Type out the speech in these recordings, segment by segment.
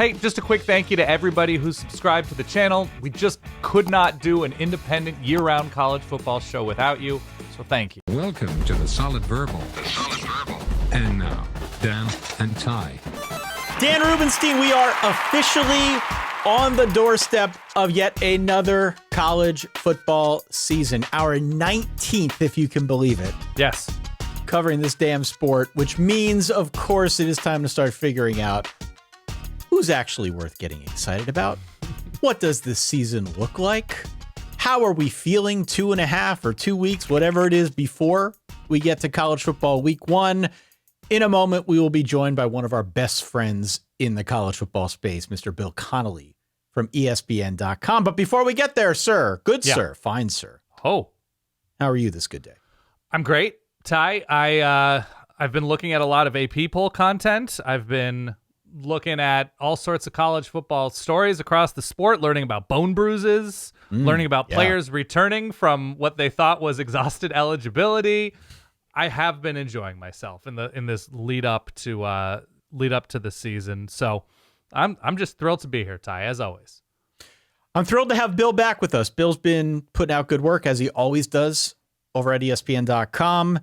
Hey, just a quick thank you to everybody who subscribed to the channel. We just could not do an independent year-round college football show without you, so thank you. Welcome to the Solid Verbal. And now, Dan and Ty. Dan Rubenstein, we are officially on the doorstep of yet another college football season. Our 19th, if you can believe it. Yes. Covering this damn sport, which means, of course, it is time to start figuring out who's actually worth getting excited about. What does this season look like? How are we feeling 2.5 or 2 weeks, whatever it is, before we get to college football week 1? In a moment, we will be joined by one of our best friends in the college football space, Mr. Bill Connelly from ESPN.com. But before we get there, sir, sir, fine sir. Oh. How are you this good day? I'm great, Ty. I've been looking at a lot of AP poll content. I've been looking at all sorts of college football stories across the sport, learning about bone bruises, learning about players returning from what they thought was exhausted eligibility. I have been enjoying myself in this lead up to the season. So I'm just thrilled to be here, Ty, as always. I'm thrilled to have Bill back with us. Bill's been putting out good work, as he always does, over at ESPN.com.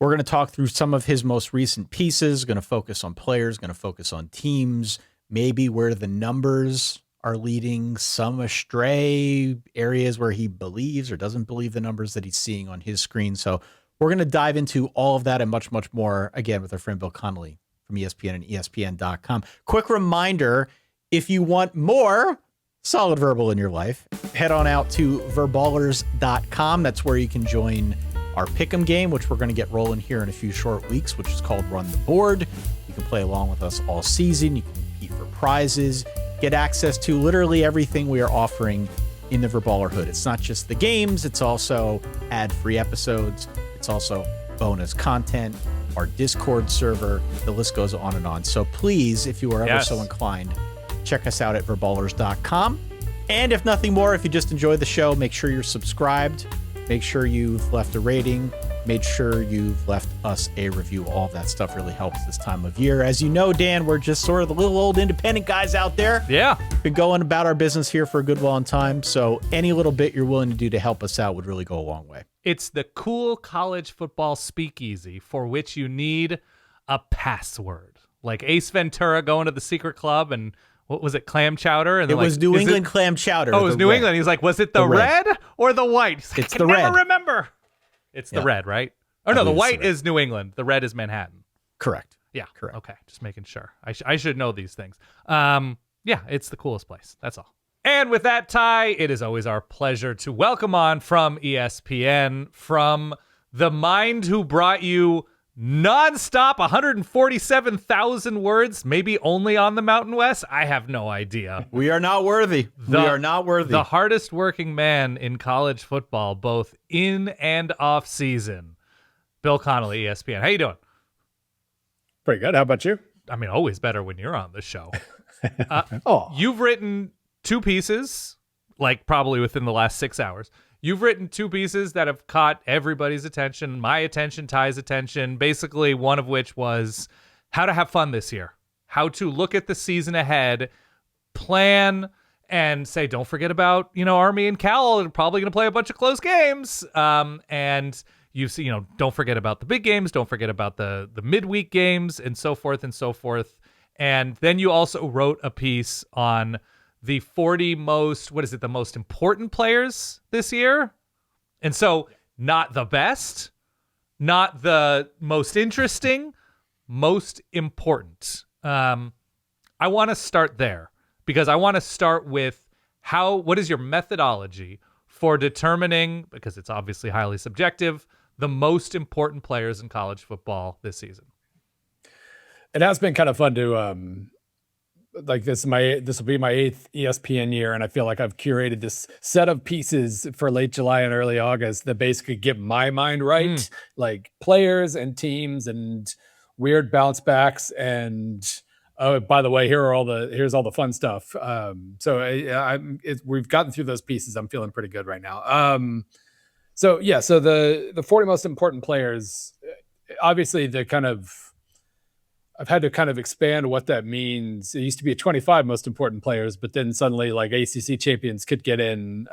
We're going to talk through some of his most recent pieces, going to focus on players, going to focus on teams, maybe where the numbers are leading some astray, areas where he believes or doesn't believe the numbers that he's seeing on his screen. So we're going to dive into all of that and much, much more, again, with our friend Bill Connelly from ESPN and ESPN.com. Quick reminder, if you want more solid verbal in your life, head on out to verballers.com. That's where you can join our pick'em game, which we're going to get rolling here in a few short weeks, which is called Run the Board. You can play along with us all season. You can compete for prizes, get access to literally everything we are offering in the Verballer Hood. It's not just the games, it's also ad-free episodes. It's also bonus content, our Discord server. The list goes on and on. So please, if you are ever so inclined, check us out at verballers.com. And if nothing more, if you just enjoy the show, make sure you're subscribed. Make sure you've left a rating. Make sure you've left us a review. All of that stuff really helps this time of year. As you know, Dan, we're just sort of the little old independent guys out there. Yeah. Been going about our business here for a good long time. So any little bit you're willing to do to help us out would really go a long way. It's the cool college football speakeasy for which you need a password. Like Ace Ventura going to the secret club and what was it, clam chowder? And it was New England clam chowder. Oh, it was New England. He's like, was it the red or the white? He's like, it's the red. I can never remember. It's the red, right? Oh, no, the white is New England. The red is Manhattan. Correct. Yeah. Correct. Okay. Just making sure. I should know these things. Yeah, it's the coolest place. That's all. And with that, Ty, it is always our pleasure to welcome on from ESPN, from the mind who brought you nonstop 147,000 words, maybe only on the Mountain West. I have no idea. We are not worthy. We are not worthy. The hardest working man in college football, both in and off season. Bill Connelly, ESPN. How you doing? Pretty good. How about you? I mean, always better when you're on the show. Oh, You've written 2 pieces, like probably within the last 6 hours. You've written 2 pieces that have caught everybody's attention, my attention, Ty's attention, basically one of which was how to have fun this year, how to look at the season ahead, plan, and say, don't forget about, Army and Cal are probably going to play a bunch of close games. And you see, don't forget about the big games, don't forget about the midweek games, and so forth and so forth. And then you also wrote a piece on the 40 the most important players this year. And so not the best, not the most interesting, most important. I want to start there because I want to start with what is your methodology for determining, because it's obviously highly subjective, the most important players in college football this season? it has been kind of fun to this will be my 8th ESPN year, and I feel like I've curated this set of pieces for late July and early August that basically get my mind right, like players and teams and weird bounce backs. And oh, by the way, here's all the fun stuff. We've gotten through those pieces. I'm feeling pretty good right now. So the 40 most important players, obviously the kind of had to kind of expand what that means. It used to be 25 most important players, but then suddenly like ACC champions could get in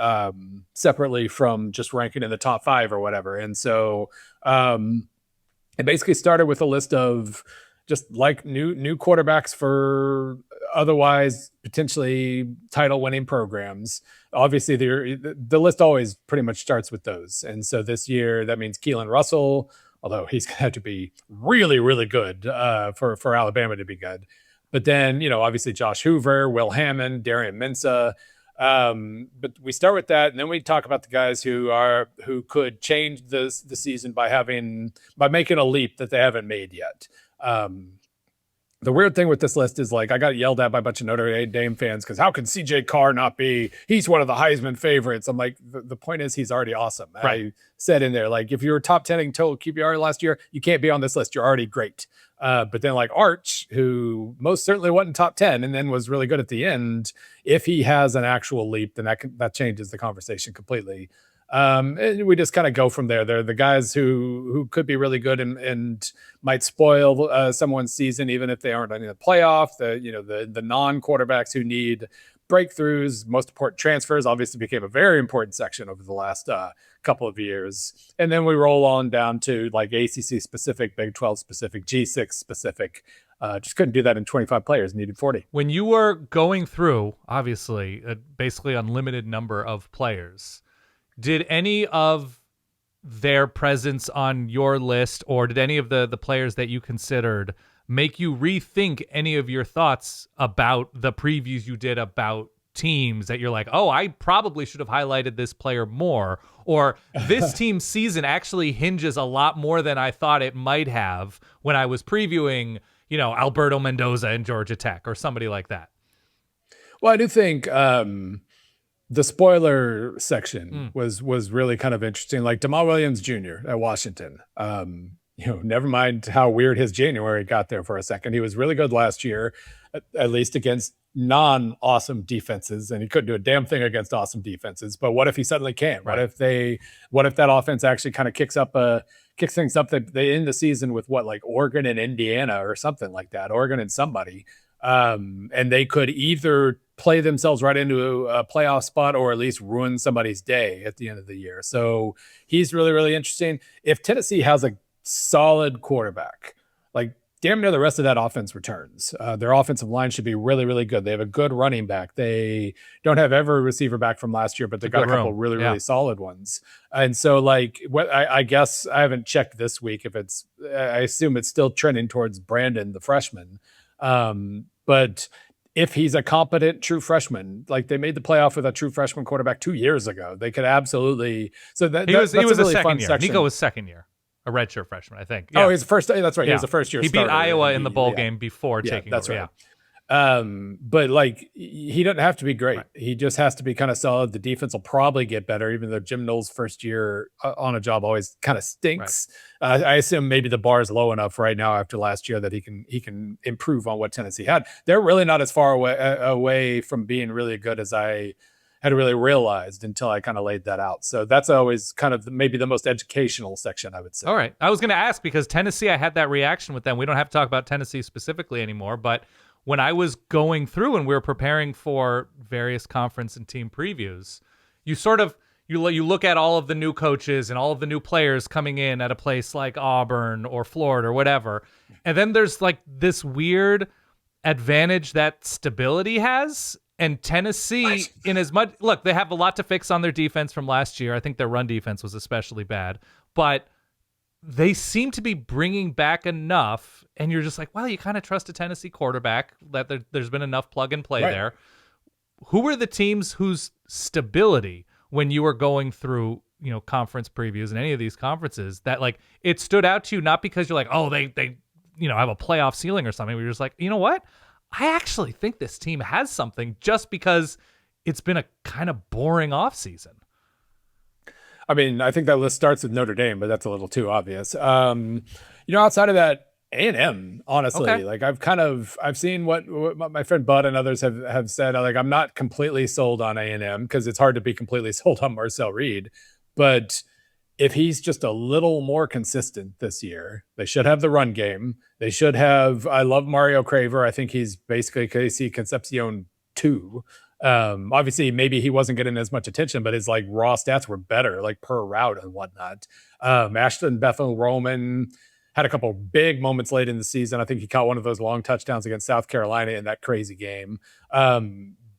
separately from just ranking in the top 5 or whatever. And so it basically started with a list of just like new quarterbacks for otherwise potentially title winning programs. Obviously the list always pretty much starts with those. And so this year that means Keelon Russell, although he's going to have to be really, really good for Alabama to be good. But then, obviously Josh Hoover, Will Hammond, Darian Mensah. But we start with that, and then we talk about the guys who could change the season by making a leap that they haven't made yet. The weird thing with this list is like I got yelled at by a bunch of Notre Dame fans because how can CJ Carr not be? He's one of the Heisman favorites. I'm like, the point is he's already awesome. Right. I said in there, like, if you were top 10 in total QBR last year, you can't be on this list. You're already great. But then like Arch, who most certainly wasn't top 10 and then was really good at the end, if he has an actual leap, then that changes the conversation completely. And we just kind of go from there. They're the guys who could be really good and might spoil someone's season, even if they aren't in the playoff. The non-quarterbacks who need breakthroughs, most important transfers, obviously became a very important section over the last couple of years. And then we roll on down to like ACC specific, Big 12 specific, G6 specific. Just couldn't do that in 25 players, needed 40. When you were going through, obviously, basically unlimited number of players, did any of their presence on your list, or did any of the players that you considered make you rethink any of your thoughts about the previews you did about teams that you're like, oh, I probably should have highlighted this player more, or this team's season actually hinges a lot more than I thought it might have when I was previewing, Alberto Mendoza and Georgia Tech or somebody like that? Well, I do think the spoiler section was really kind of interesting. Like Jamal Williams Jr. at Washington. Never mind how weird his January got there for a second. He was really good last year, at least against non-awesome defenses, and he couldn't do a damn thing against awesome defenses. But what if he suddenly can? Right. What if that offense actually kind of kicks things up? That they end the season with like Oregon and Indiana or something like that, Oregon and somebody. And they could either play themselves right into a playoff spot or at least ruin somebody's day at the end of the year. So he's really, really interesting. If Tennessee has a solid quarterback, like damn near the rest of that offense returns. Their offensive line should be really, really good. They have a good running back. They don't have every receiver back from last year, but they've got a couple really, really solid ones. And so like, I guess I haven't checked this week I assume it's still trending towards Brandon, the freshman. But if he's a competent true freshman, like they made the playoff with a true freshman quarterback 2 years ago, they could absolutely. So he was a really second year. Section. Nico was second year, a redshirt freshman, I think. Yeah. Oh, he's the first. That's right. Yeah. He was the first year. He beat Iowa in the bowl game before taking that's over. Right. But like he doesn't have to be great. Right. He just has to be kind of solid. The defense will probably get better, even though Jim Knowles' first year on a job always kind of stinks. Right. I assume maybe the bar is low enough right now after last year that he can improve on what Tennessee had. They're really not as far away from being really good as I had really realized until I kind of laid that out. So that's always kind of maybe the most educational section, I would say. All right. I was going to ask because Tennessee, I had that reaction with them. We don't have to talk about Tennessee specifically anymore, but when I was going through and we were preparing for various conference and team previews, you look at all of the new coaches and all of the new players coming in at a place like Auburn or Florida or whatever. And then there's like this weird advantage that stability has. And Tennessee, look, they have a lot to fix on their defense from last year. I think their run defense was especially bad, but they seem to be bringing back enough. And you're just like, well, you kind of trust a Tennessee quarterback that there's been enough plug and play there. Who were the teams whose stability when you were going through, conference previews and any of these conferences that like it stood out to you, not because you're like, oh, they have a playoff ceiling or something. You're just like, you know what? I actually think this team has something just because it's been a kind of boring offseason. I mean, I think that list starts with Notre Dame, but that's a little too obvious. Outside of that, A&M, honestly, okay. Like I've seen what my friend Bud and others have said. Like I'm not completely sold on A&M because it's hard to be completely sold on Marcel Reed, but if he's just a little more consistent this year, they should have the run game. They should have, I love Mario Craver. I think he's basically Casey Concepcion 2. Obviously maybe he wasn't getting as much attention, but his like raw stats were better, like per route and whatnot. Ashton Bethel Roman had a couple big moments late in the season. I think he caught one of those long touchdowns against South Carolina in that crazy game.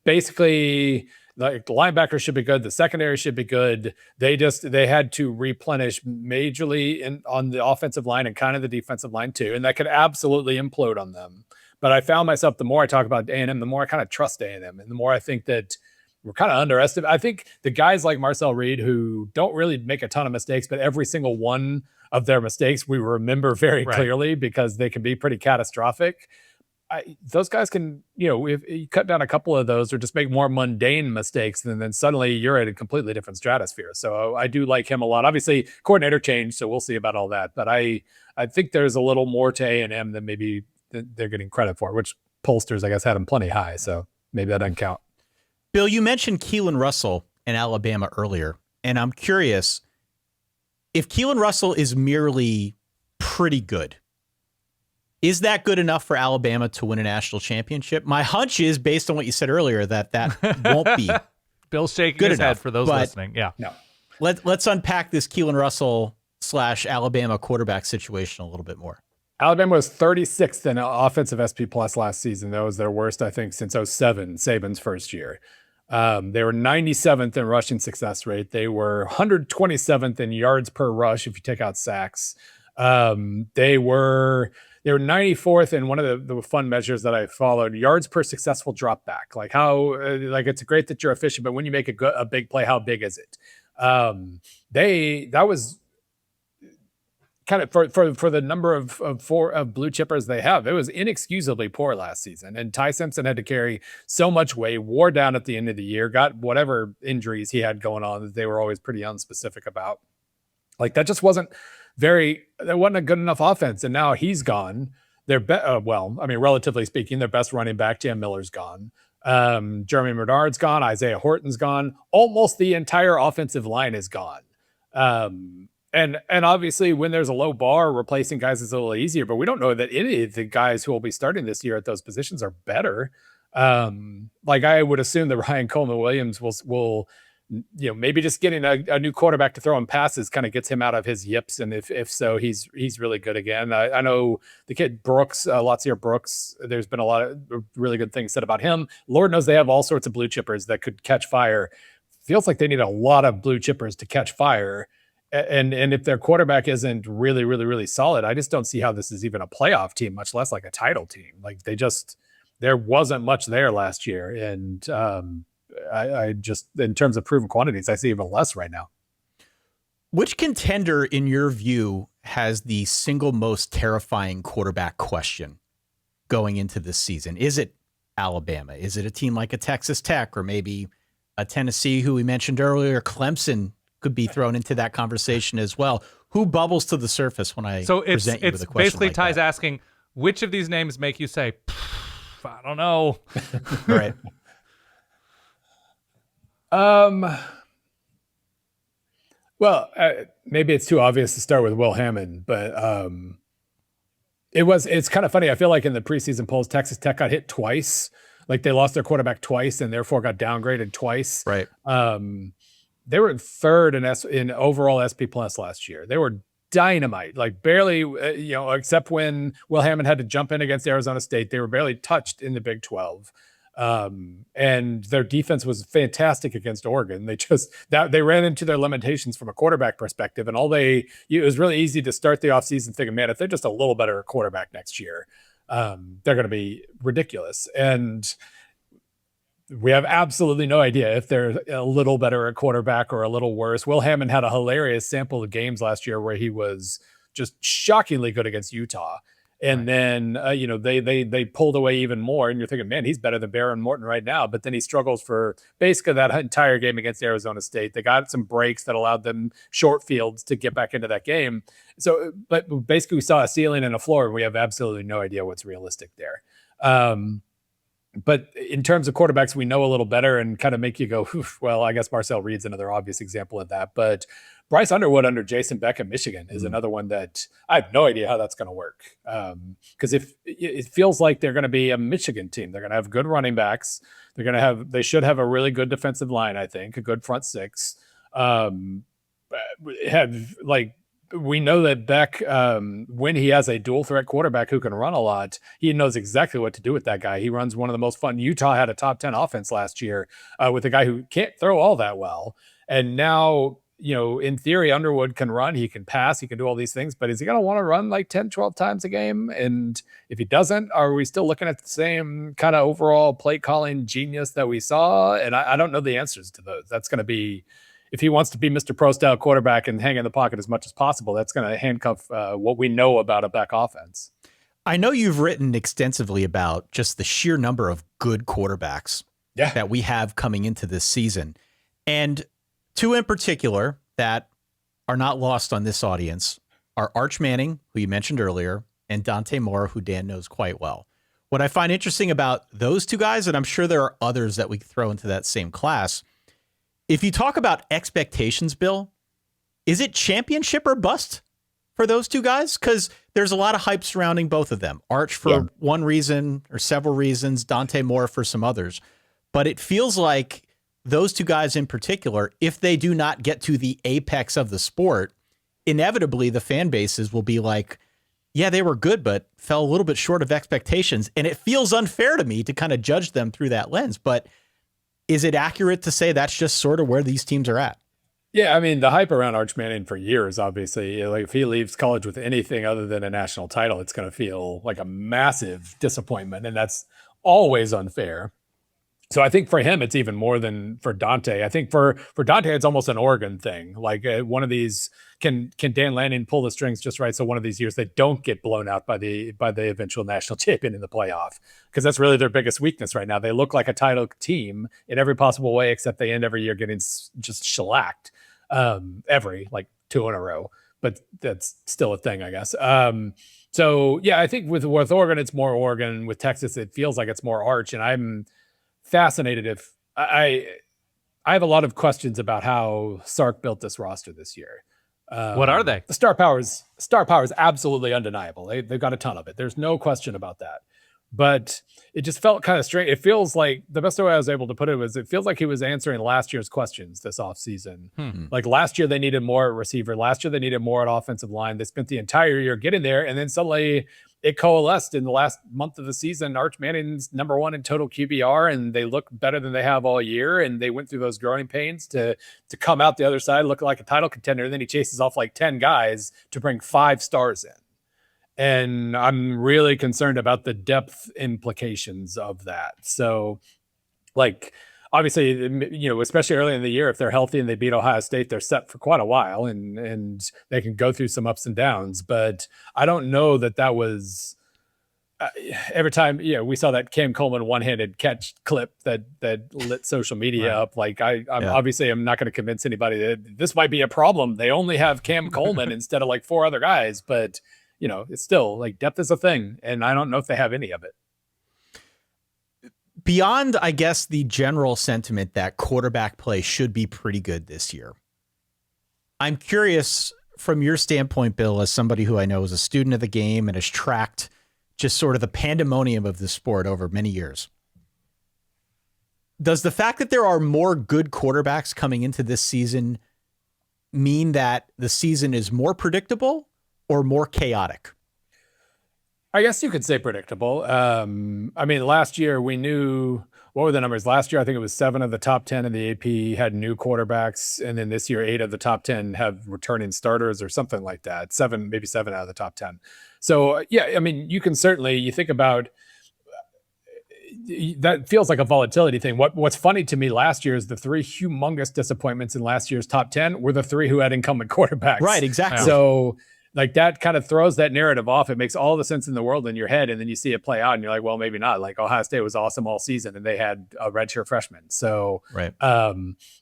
Basically, like the linebackers should be good. The secondary should be good. They had to replenish majorly on the offensive line and kind of the defensive line too. And that could absolutely implode on them. But I found myself, the more I talk about A&M, the more I kind of trust A&M. And the more I think that we're kind of underestimated. I think the guys like Marcel Reed, who don't really make a ton of mistakes, but every single one of their mistakes we remember very clearly because they can be pretty catastrophic. Those guys can, if you cut down a couple of those or just make more mundane mistakes, then suddenly you're at a completely different stratosphere. So I do like him a lot. Obviously, coordinator change, so we'll see about all that. But I think there's a little more to A&M than maybe they're getting credit for, which pollsters, I guess, had him plenty high. So maybe that doesn't count. Bill, you mentioned Keelon Russell in Alabama earlier, and I'm curious if Keelon Russell is merely pretty good. Is that good enough for Alabama to win a national championship? My hunch is, based on what you said earlier, that won't be. Bill's shaking good his enough, head for those listening. Yeah. No. Let's unpack this Keelon Russell / Alabama quarterback situation a little bit more. Alabama was 36th in offensive SP plus last season. That was their worst, I think, since 2007, Saban's first year. They were 97th in rushing success rate. They were 127th in yards per rush if you take out sacks. They were 94th in one of the fun measures that I followed, yards per successful drop back. Like how, it's great that you're efficient, but when you make a big play, how big is it? That was kind of for the number of blue chippers they have. It was inexcusably poor last season. And Ty Simpson had to carry so much weight, wore down at the end of the year, got whatever injuries he had going on that they were always pretty unspecific about. Like that just wasn't a good enough offense. And now he's gone. Relatively speaking, their best running back, Jam Miller's gone. Jeremy Bernard's gone. Isaiah Horton's gone. Almost the entire offensive line is gone. And obviously when there's a low bar, replacing guys is a little easier, but we don't know that any of the guys who will be starting this year at those positions are better. Like I would assume that Ryan Coleman Williams will maybe just getting a new quarterback to throw him passes kind of gets him out of his yips. And if so, he's really good again. I know the kid Brooks, Latsier Brooks, there's been a lot of really good things said about him. Lord knows they have all sorts of blue chippers that could catch fire. Feels like they need a lot of blue chippers to catch fire. And if their quarterback isn't really, really, really solid, I just don't see how this is even a playoff team, much less like a title team. Like there wasn't much there last year. And I just, in terms of proven quantities, I see even less right now. Which contender, in your view, has the single most terrifying quarterback question going into this season? Is it Alabama? Is it a team like a Texas Tech or maybe a Tennessee, who we mentioned earlier? Clemson could be thrown into that conversation as well. Who bubbles to the surface when I present you with a question basically like Ty's that? asking, which of these names make you say, I don't know. Right. Maybe it's too obvious to start with Will Hammond, but it's kind of funny. I feel like in the preseason polls, Texas Tech got hit twice. Like they lost their quarterback twice and therefore got downgraded twice. Right. They were third in overall SP plus last year. They were dynamite, like barely, except when Will Hammond had to jump in against Arizona State. They were barely touched in the Big 12. And their defense was fantastic against Oregon. They ran into their limitations from a quarterback perspective. And it was really easy to start the offseason thinking, man, if they're just a little better quarterback next year, they're going to be ridiculous. And we have absolutely no idea if they're a little better at quarterback or a little worse. Will Hammond had a hilarious sample of games last year where he was just shockingly good against Utah. And then, they pulled away even more. And you're thinking, man, he's better than Baron Morton right now. But then he struggles for basically that entire game against Arizona State. They got some breaks that allowed them short fields to get back into that game. So, but basically we saw a ceiling and a floor, and we have absolutely no idea what's realistic there. But in terms of quarterbacks, we know a little better and kind of make you go, well, I guess Marcel Reed's another obvious example of that. But Bryce Underwood under Jason Beck at Michigan is another one that I have no idea how that's going to work. Because if it feels like they're going to be a Michigan team, they're going to have good running backs. They should have a really good defensive line, I think, a good front six. We know that Beck, when he has a dual threat quarterback who can run a lot, he knows exactly what to do with that guy. He runs one of the most fun. Utah had a top 10 offense last year with a guy who can't throw all that well. And now, in theory, Underwood can run, he can pass, he can do all these things, but is he going to want to run like 10, 12 times a game? And if he doesn't, are we still looking at the same kind of overall play calling genius that we saw? And I don't know the answers to those. That's going to be, if he wants to be Mr. Pro style quarterback and hang in the pocket as much as possible, that's going to handcuff what we know about a Beck offense. I know you've written extensively about just the sheer number of good quarterbacks that we have coming into this season. And two in particular that are not lost on this audience are Arch Manning, who you mentioned earlier, and Dante Moore, who Dan knows quite well. What I find interesting about those two guys, and I'm sure there are others that we throw into that same class, if you talk about expectations, Bill, is it championship or bust for those two guys? Because there's a lot of hype surrounding both of them. Arch for one reason or several reasons, Dante Moore for some others. But it feels like those two guys in particular, if they do not get to the apex of the sport, inevitably the fan bases will be like, yeah, they were good, but fell a little bit short of expectations. And it feels unfair to me to kind of judge them through that lens. But is it accurate to say that's just sort of where these teams are at? Yeah, I mean, the hype around Arch Manning for years, obviously, like if he leaves college with anything other than a national title, it's going to feel like a massive disappointment, and that's always unfair. So I think for him, it's even more than for Dante. I think for Dante, it's almost an Oregon thing. Like one of these, can Dan Lanning pull the strings just right so one of these years they don't get blown out by the eventual national champion in the playoff? Because that's really their biggest weakness right now. They look like a title team in every possible way, except they end every year getting just shellacked every like 2 in a row. But that's still a thing, I guess. So yeah, I think with Oregon, it's more Oregon. With Texas, it feels like it's more Arch, and I'm fascinated if I have a lot of questions about how Sark built this roster this year. What are they? The star power is absolutely undeniable. They've got a ton of it. There's no question about that. But it just felt kind of strange. It feels like the best way I was able to put it was it feels like he was answering last year's questions this offseason. Like last year they needed more at receiver. Last year they needed more at offensive line. They spent the entire year getting there, and then suddenly it coalesced in the last month of the season. Arch Manning's number one in total QBR, and they look better than they have all year. And they went through those growing pains to come out the other side looking like a title contender. And then he chases off like 10 guys to bring 5 stars in. And I'm really concerned about the depth implications of that. So, like, obviously, especially early in the year, if they're healthy and they beat Ohio State, they're set for quite a while, and they can go through some ups and downs. But I don't know that was every time. We saw that Cam Coleman one-handed catch clip that lit social media up. Like, obviously I'm not going to convince anybody that this might be a problem. They only have Cam Coleman instead of like 4 other guys, but it's still like depth is a thing, and I don't know if they have any of it. Beyond, I guess, the general sentiment that quarterback play should be pretty good this year, I'm curious from your standpoint, Bill, as somebody who I know is a student of the game and has tracked just sort of the pandemonium of the sport over many years. Does the fact that there are more good quarterbacks coming into this season mean that the season is more predictable or more chaotic? I guess you could say predictable. I mean, last year we knew, what were the numbers? Last year, I think it was 7 of the top 10 in the AP had new quarterbacks. And then this year, 8 of the top 10 have returning starters or something like that. 7 out of the top 10. So yeah, I mean, you can certainly, you think about, that feels like a volatility thing. What's funny to me last year is the 3 humongous disappointments in last year's top 10 were the 3 who had incumbent quarterbacks. Right, exactly. So like that kind of throws that narrative off. It makes all the sense in the world in your head. And then you see it play out and you're like, well, maybe not. Like Ohio State was awesome all season and they had a redshirt freshman. So, right.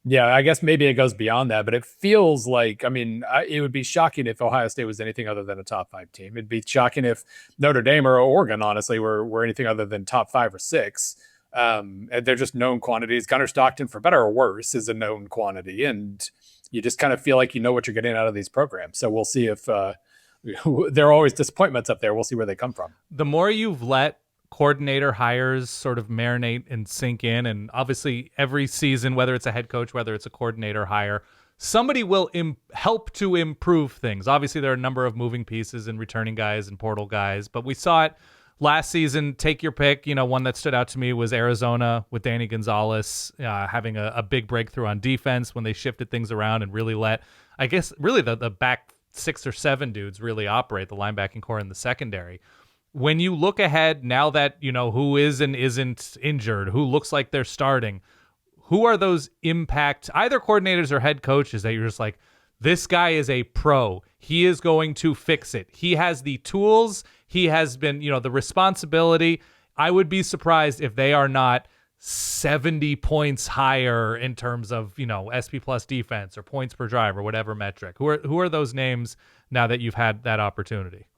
Yeah, I guess maybe it goes beyond that, but it feels like, I mean, it would be shocking if Ohio State was anything other than a top 5 team. It'd be shocking if Notre Dame or Oregon, honestly, were anything other than top 5 or 6. And they're just known quantities. Gunnar Stockton, for better or worse, is a known quantity. And you just kind of feel like you know what you're getting out of these programs. So we'll see if there are always disappointments up there. We'll see where they come from. The more you've let coordinator hires sort of marinate and sink in, and obviously every season, whether it's a head coach, whether it's a coordinator hire, somebody will help to improve things. Obviously, there are a number of moving pieces and returning guys and portal guys, but we saw it last season. Take your pick. One that stood out to me was Arizona with Danny Gonzalez having a big breakthrough on defense when they shifted things around and really let, I guess, really the back 6 or 7 dudes really operate, the linebacking core and the secondary. When you look ahead now that, who is and isn't injured, who looks like they're starting, who are those impact either coordinators or head coaches that you're just like, this guy is a pro. He is going to fix it. He has the tools. He has been, the responsibility. I would be surprised if they are not 70 points higher in terms of, SP plus defense or points per drive or whatever metric. Who are those names now that you've had that opportunity?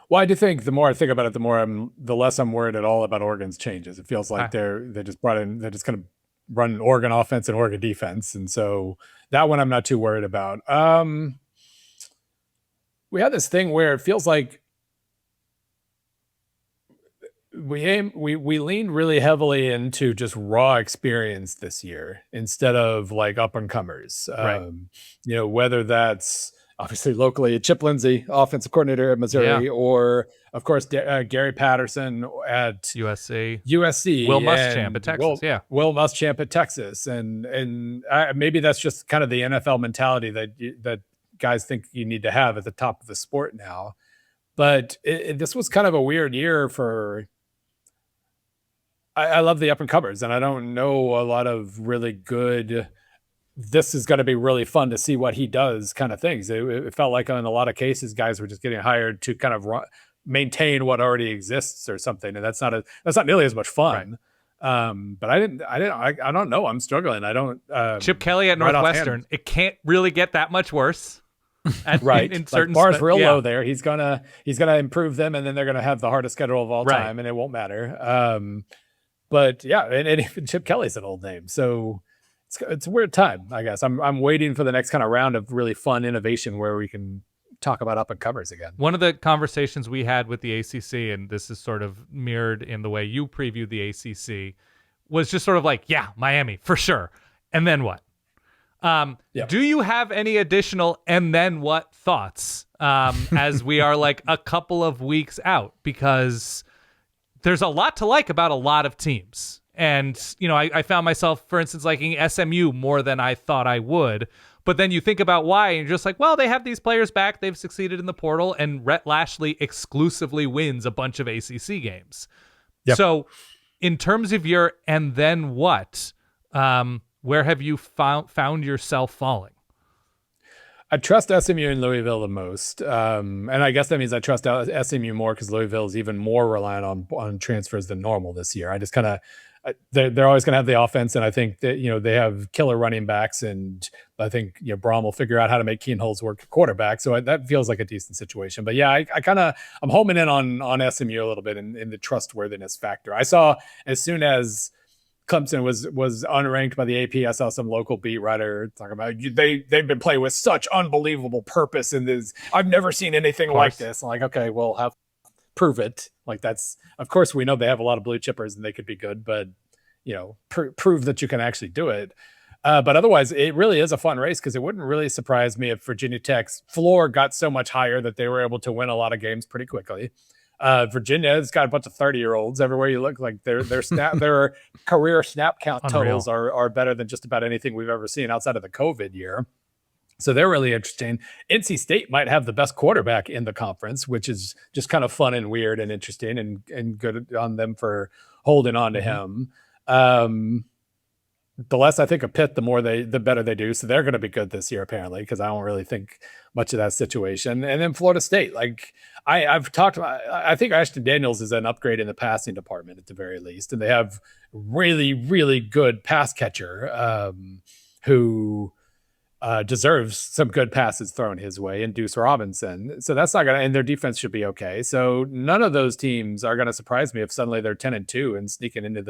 Well, I do think the more I think about it, the less I'm worried at all about Oregon's changes. It feels like they just kind of run an Oregon offense and Oregon defense. And so that one I'm not too worried about. We had this thing where it feels like we leaned really heavily into just raw experience this year instead of like up and comers. Right. Whether that's obviously locally Chip Lindsey, offensive coordinator at Missouri, or of course Gary Patterson at USC, Will Muschamp at Texas, Will Muschamp at Texas, and maybe that's just kind of the NFL mentality that guys think you need to have at the top of the sport now. But this was kind of a weird year for. I love the up and comers, and I don't know a lot of really good. This is going to be really fun to see what he does kind of things. It felt like in a lot of cases, guys were just getting hired to kind of maintain what already exists or something. And that's not nearly as much fun. Right. But I don't know. I'm struggling. I don't, Chip Kelly at Northwestern. It can't really get that much worse. Right. In certain bars real low there. He's going to improve them. And then they're going to have the hardest schedule of all time, and it won't matter. But yeah. And even Chip Kelly's an old name. So, it's a weird time, I guess. I'm waiting for the next kind of round of really fun innovation where we can talk about up and comers again. One of the conversations we had with the ACC, and this is sort of mirrored in the way you previewed the ACC, was just sort of like, yeah, Miami for sure. And then what? Do you have any additional and then what thoughts as we are like a couple of weeks out? Because there's a lot to like about a lot of teams. And, I found myself, for instance, liking SMU more than I thought I would. But then you think about why, and you're just like, well, they have these players back. They've succeeded in the portal, and Rhett Lashley exclusively wins a bunch of ACC games. Yep. So in terms of your and then what, where have you found yourself falling? I trust SMU and Louisville the most. And I guess that means I trust SMU more because Louisville is even more reliant on transfers than normal this year. I just kind of, they're always going to have the offense, and I think that they have killer running backs, and I think Braun will figure out how to make Keen Holtz work at quarterback. So that feels like a decent situation. But yeah, I'm homing in on SMU a little bit in the trustworthiness factor. I saw as soon as Clemson was unranked by the AP, I saw some local beat writer talking about they've been playing with such unbelievable purpose in this. I've never seen anything like this. I'm like, okay, well, prove it. Like that's, of course, we know they have a lot of blue chippers and they could be good, but prove that you can actually do it. But otherwise, it really is a fun race because it wouldn't really surprise me if Virginia Tech's floor got so much higher that they were able to win a lot of games pretty quickly. Virginia's got a bunch of 30-year-olds everywhere you look. Like their career snap count totals are better than just about anything we've ever seen outside of the COVID year. So they're really interesting. NC State might have the best quarterback in the conference, which is just kind of fun and weird and interesting and good on them for holding on to him. The less I think of Pitt, the better they do. So they're going to be good this year, apparently, because I don't really think much of that situation. And then Florida State, like I've talked about, I think Ashton Daniels is an upgrade in the passing department at the very least. And they have really, really good pass catcher who deserves some good passes thrown his way, and Deuce Robinson. So that's not going to, and their defense should be okay. So none of those teams are going to surprise me if suddenly they're 10-2 and sneaking into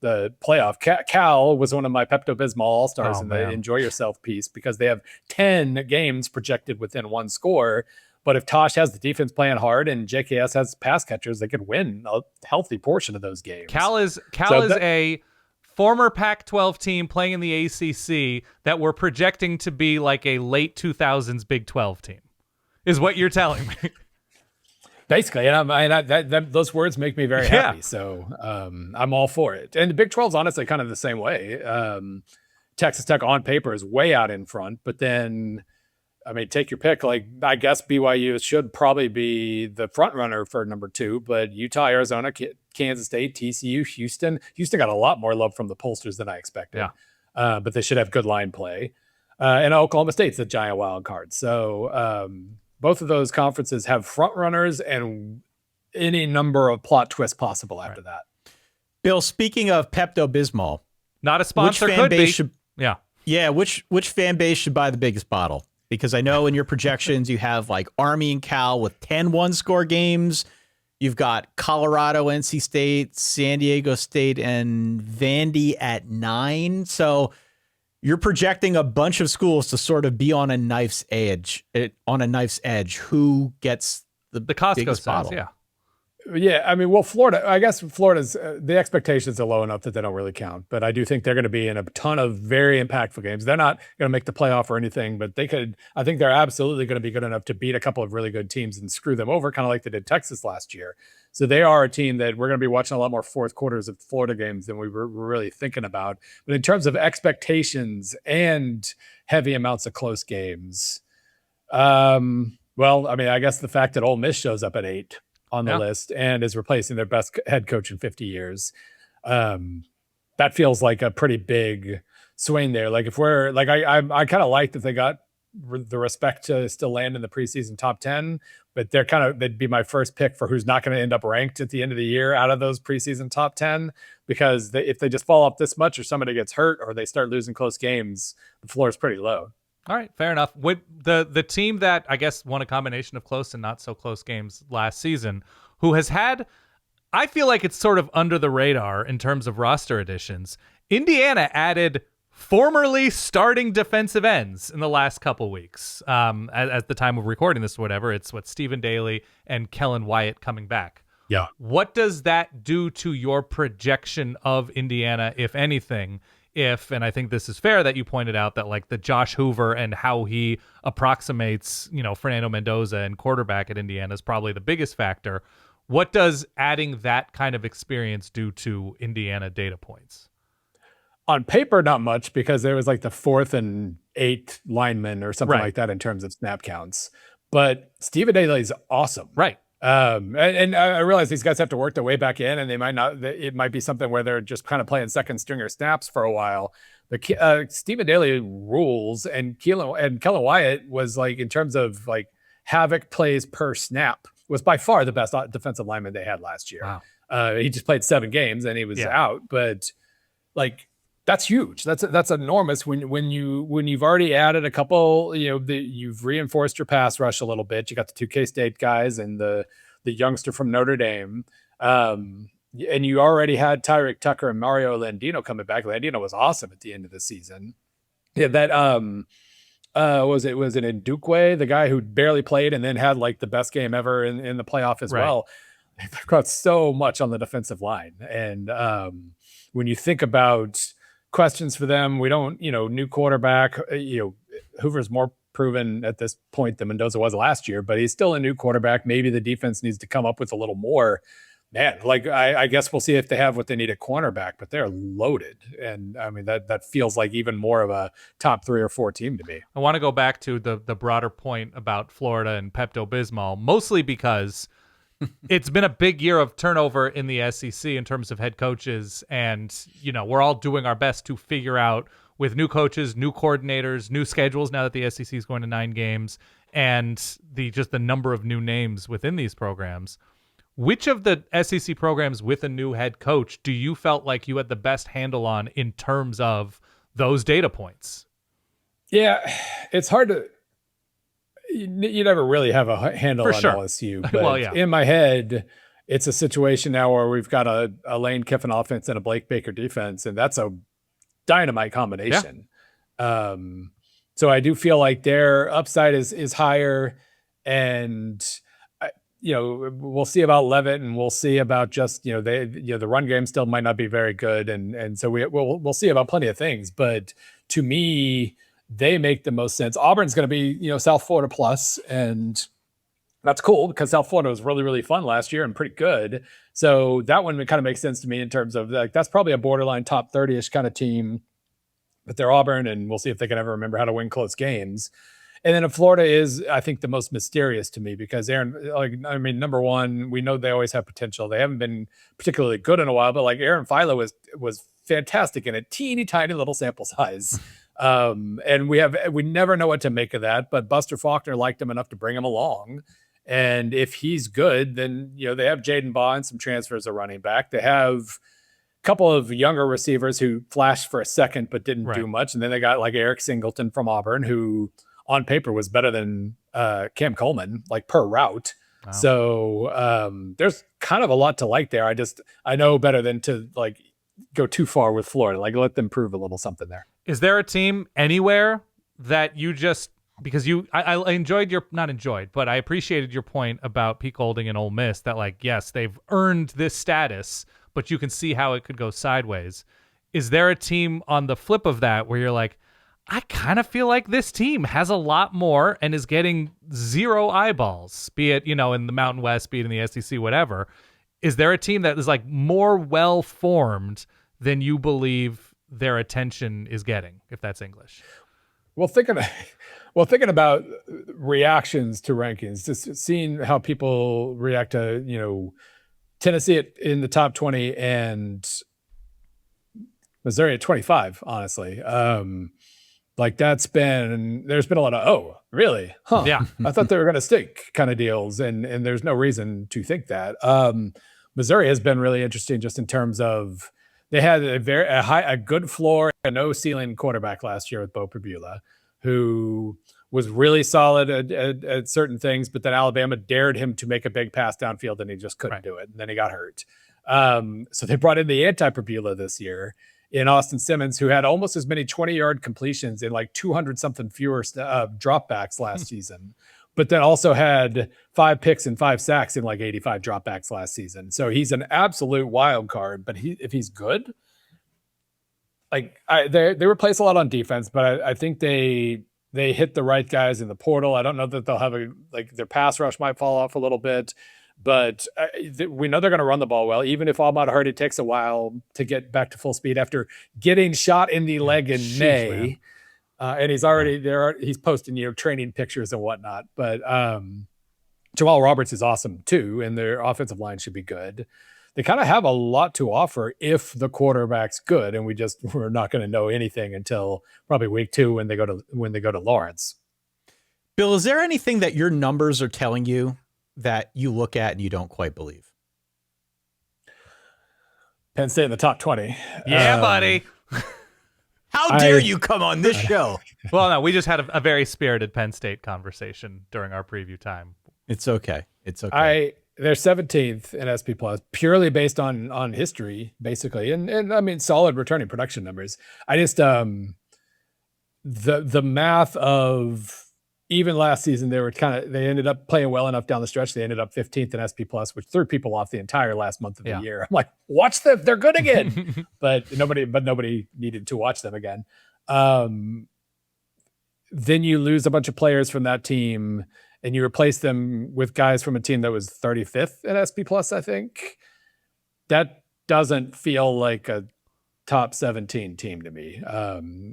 the playoff. Cal was one of my Pepto-Bismol All-Stars in the Enjoy Yourself piece because they have 10 games projected within one score. But if Tosh has the defense playing hard and JKS has pass catchers, they could win a healthy portion of those games. Cal is a former Pac-12 team playing in the ACC that we're projecting to be like a late 2000s Big 12 team, is what you're telling me. Basically, and those words make me very happy. So I'm all for it. And the Big 12 is honestly kind of the same way. Texas Tech on paper is way out in front, but then, I mean, take your pick. Like, I guess BYU should probably be the front runner for number 2, but Utah, Arizona, Kansas State, TCU, Houston got a lot more love from the pollsters than I expected. Yeah. But they should have good line play. And Oklahoma State's a giant wild card. So both of those conferences have front runners and any number of plot twists possible after that. Bill, speaking of Pepto-Bismol, not a sponsor, could be. Yeah, which fan base should buy the biggest bottle? Because I know in your projections you have like Army and Cal with 10 one-score games. You've got Colorado, NC State, San Diego State, and Vandy at 9. So you're projecting a bunch of schools to sort of be on a knife's edge. Who gets the Costco biggest size, bottle? yeah. Yeah, I mean, well, Florida, I guess Florida's, the expectations are low enough that they don't really count, but I do think they're going to be in a ton of very impactful games. They're not going to make the playoff or anything, but I think they're absolutely going to be good enough to beat a couple of really good teams and screw them over, kind of like they did Texas last year. So they are a team that we're going to be watching a lot more fourth quarters of Florida games than we were really thinking about. But in terms of expectations and heavy amounts of close games, well, I mean, I guess the fact that Ole Miss shows up at 8 on the list and is replacing their best head coach in 50 years. That feels like a pretty big swing there. Like if we're like, I kind of like that they got the respect to still land in the preseason top 10, but they'd be my first pick for who's not going to end up ranked at the end of the year out of those preseason top 10, because if they just fall off this much or somebody gets hurt or they start losing close games, the floor is pretty low. All right, fair enough. With the team that I guess won a combination of close and not so close games last season, who has had, I feel like it's sort of under the radar in terms of roster additions. Indiana added formerly starting defensive ends in the last couple weeks. At the time of recording this, or whatever, it's Stephen Daly and Kellen Wyatt coming back. Yeah. What does that do to your projection of Indiana, if anything? And I think this is fair that you pointed out that like the Josh Hoover and how he approximates, Fernando Mendoza and quarterback at Indiana is probably the biggest factor. What does adding that kind of experience do to Indiana data points? On paper, not much, because there was like the 4th and 8th lineman or something like that in terms of snap counts. But Stephen Daly is awesome. Right. And I realize these guys have to work their way back in, and they might not. It might be something where they're just kind of playing second stringer snaps for a while. But Stephen Daly rules, and Kellen Wyatt was like, in terms of like havoc plays per snap, was by far the best defensive lineman they had last year. Wow. He just played 7 games and he was out, but like that's huge. That's enormous when you've already added a couple. You've reinforced your pass rush a little bit. You got the 2 K-State guys and the youngster from Notre Dame, and you already had Tyreek Tucker and Mario Landino coming back. Landino was awesome at the end of the season. Yeah, that was it Ndukwe, the guy who barely played and then had like the best game ever in the playoff as well. They've got so much on the defensive line, and when you think about questions for them, we don't, new quarterback, Hoover's more proven at this point than Mendoza was last year, but he's still a new quarterback. Maybe the defense needs to come up with a little more. Man, like I guess we'll see if they have what they need at cornerback, but they're loaded. And I mean, that feels like even more of a top 3 or 4 team to me. I want to go back to the broader point about Florida and Pepto-Bismol, mostly because it's been a big year of turnover in the SEC in terms of head coaches. And, we're all doing our best to figure out, with new coaches, new coordinators, new schedules now that the SEC is going to 9 games, and the number of new names within these programs. Which of the SEC programs with a new head coach do you felt like you had the best handle on in terms of those data points? Yeah, it's hard to. You never really have a handle For on sure. LSU. But Well, yeah. in my head, it's a situation now where we've got a Lane Kiffin offense and a Blake Baker defense, and that's a dynamite combination. So I do feel like their upside is higher, and we'll see about Levitt, and we'll see about just the run game still might not be very good, and so we'll see about plenty of things. But to me, they make the most sense. Auburn's going to be South Florida plus, and that's cool because South Florida was really, really fun last year and pretty good. So that one kind of makes sense to me in terms of like that's probably a borderline top 30-ish kind of team. But they're Auburn, and we'll see if they can ever remember how to win close games. And then Florida is, I think, the most mysterious to me because number one, we know they always have potential. They haven't been particularly good in a while, but like Aaron Philo was fantastic in a teeny tiny little sample size. And we never know what to make of that, but Buster Faulkner liked him enough to bring him along. And if he's good, then they have Jaden Baugh and some transfers of running back. They have couple of younger receivers who flashed for a second but didn't do much. And then they got like Eric Singleton from Auburn, who on paper was better than Cam Coleman, like per route. Wow. So there's kind of a lot to like there. I know better than to like go too far with Florida. Like let them prove a little something there. Is there a team anywhere that you just, because I enjoyed not enjoyed, but I appreciated your point about Pete Golding and Ole Miss that like, yes, they've earned this status, but you can see how it could go sideways. Is there a team on the flip of that where you're like, I kind of feel like this team has a lot more and is getting zero eyeballs, be it, in the Mountain West, be it in the SEC, whatever. Is there a team that is like more well-formed than you believe their attention is getting, if that's English? Well, thinking about reactions to rankings, just seeing how people react to, Tennessee in the top 20 and Missouri at 25, honestly. Like there's been a lot of, oh, really? Huh. Yeah. I thought they were going to stick kind of deals. And there's no reason to think that. Missouri has been really interesting just in terms of they had a good floor and no ceiling quarterback last year with Bo Pribula, who was really solid at certain things, but then Alabama dared him to make a big pass downfield and he just couldn't do it. And then he got hurt. So they brought in the anti-Pribula this year in Austin Simmons, who had almost as many 20-yard completions in like 200-something fewer dropbacks last season, but then also had 5 picks and 5 sacks in like 85 dropbacks last season. So he's an absolute wild card, but if he's good, like they replace a lot on defense, but I think they hit the right guys in the portal. I don't know that they'll have their pass rush might fall off a little bit, but we know they're going to run the ball well, even if Ahmad Hardy takes a while to get back to full speed after getting shot in the leg in May. And he's already there. He's posting, training pictures and whatnot, but Jamal Roberts is awesome too. And their offensive line should be good. They kind of have a lot to offer if the quarterback's good, and we're not going to know anything until probably week 2 when they go to Lawrence. Bill, is there anything that your numbers are telling you that you look at and you don't quite believe? Penn State in the top 20. Yeah, buddy. How dare you come on this show? Well, no, we just had a very spirited Penn State conversation during our preview time. It's okay. They're 17th in SP Plus, purely based on history, basically, and I mean solid returning production numbers. I just the math of even last season they ended up playing well enough down the stretch. They ended up 15th in SP Plus, which threw people off the entire last month of the year. I'm like, watch them, they're good again. but nobody needed to watch them again. Then you lose a bunch of players from that team, and you replace them with guys from a team that was 35th at SP Plus, I think. That doesn't feel like a top 17 team to me.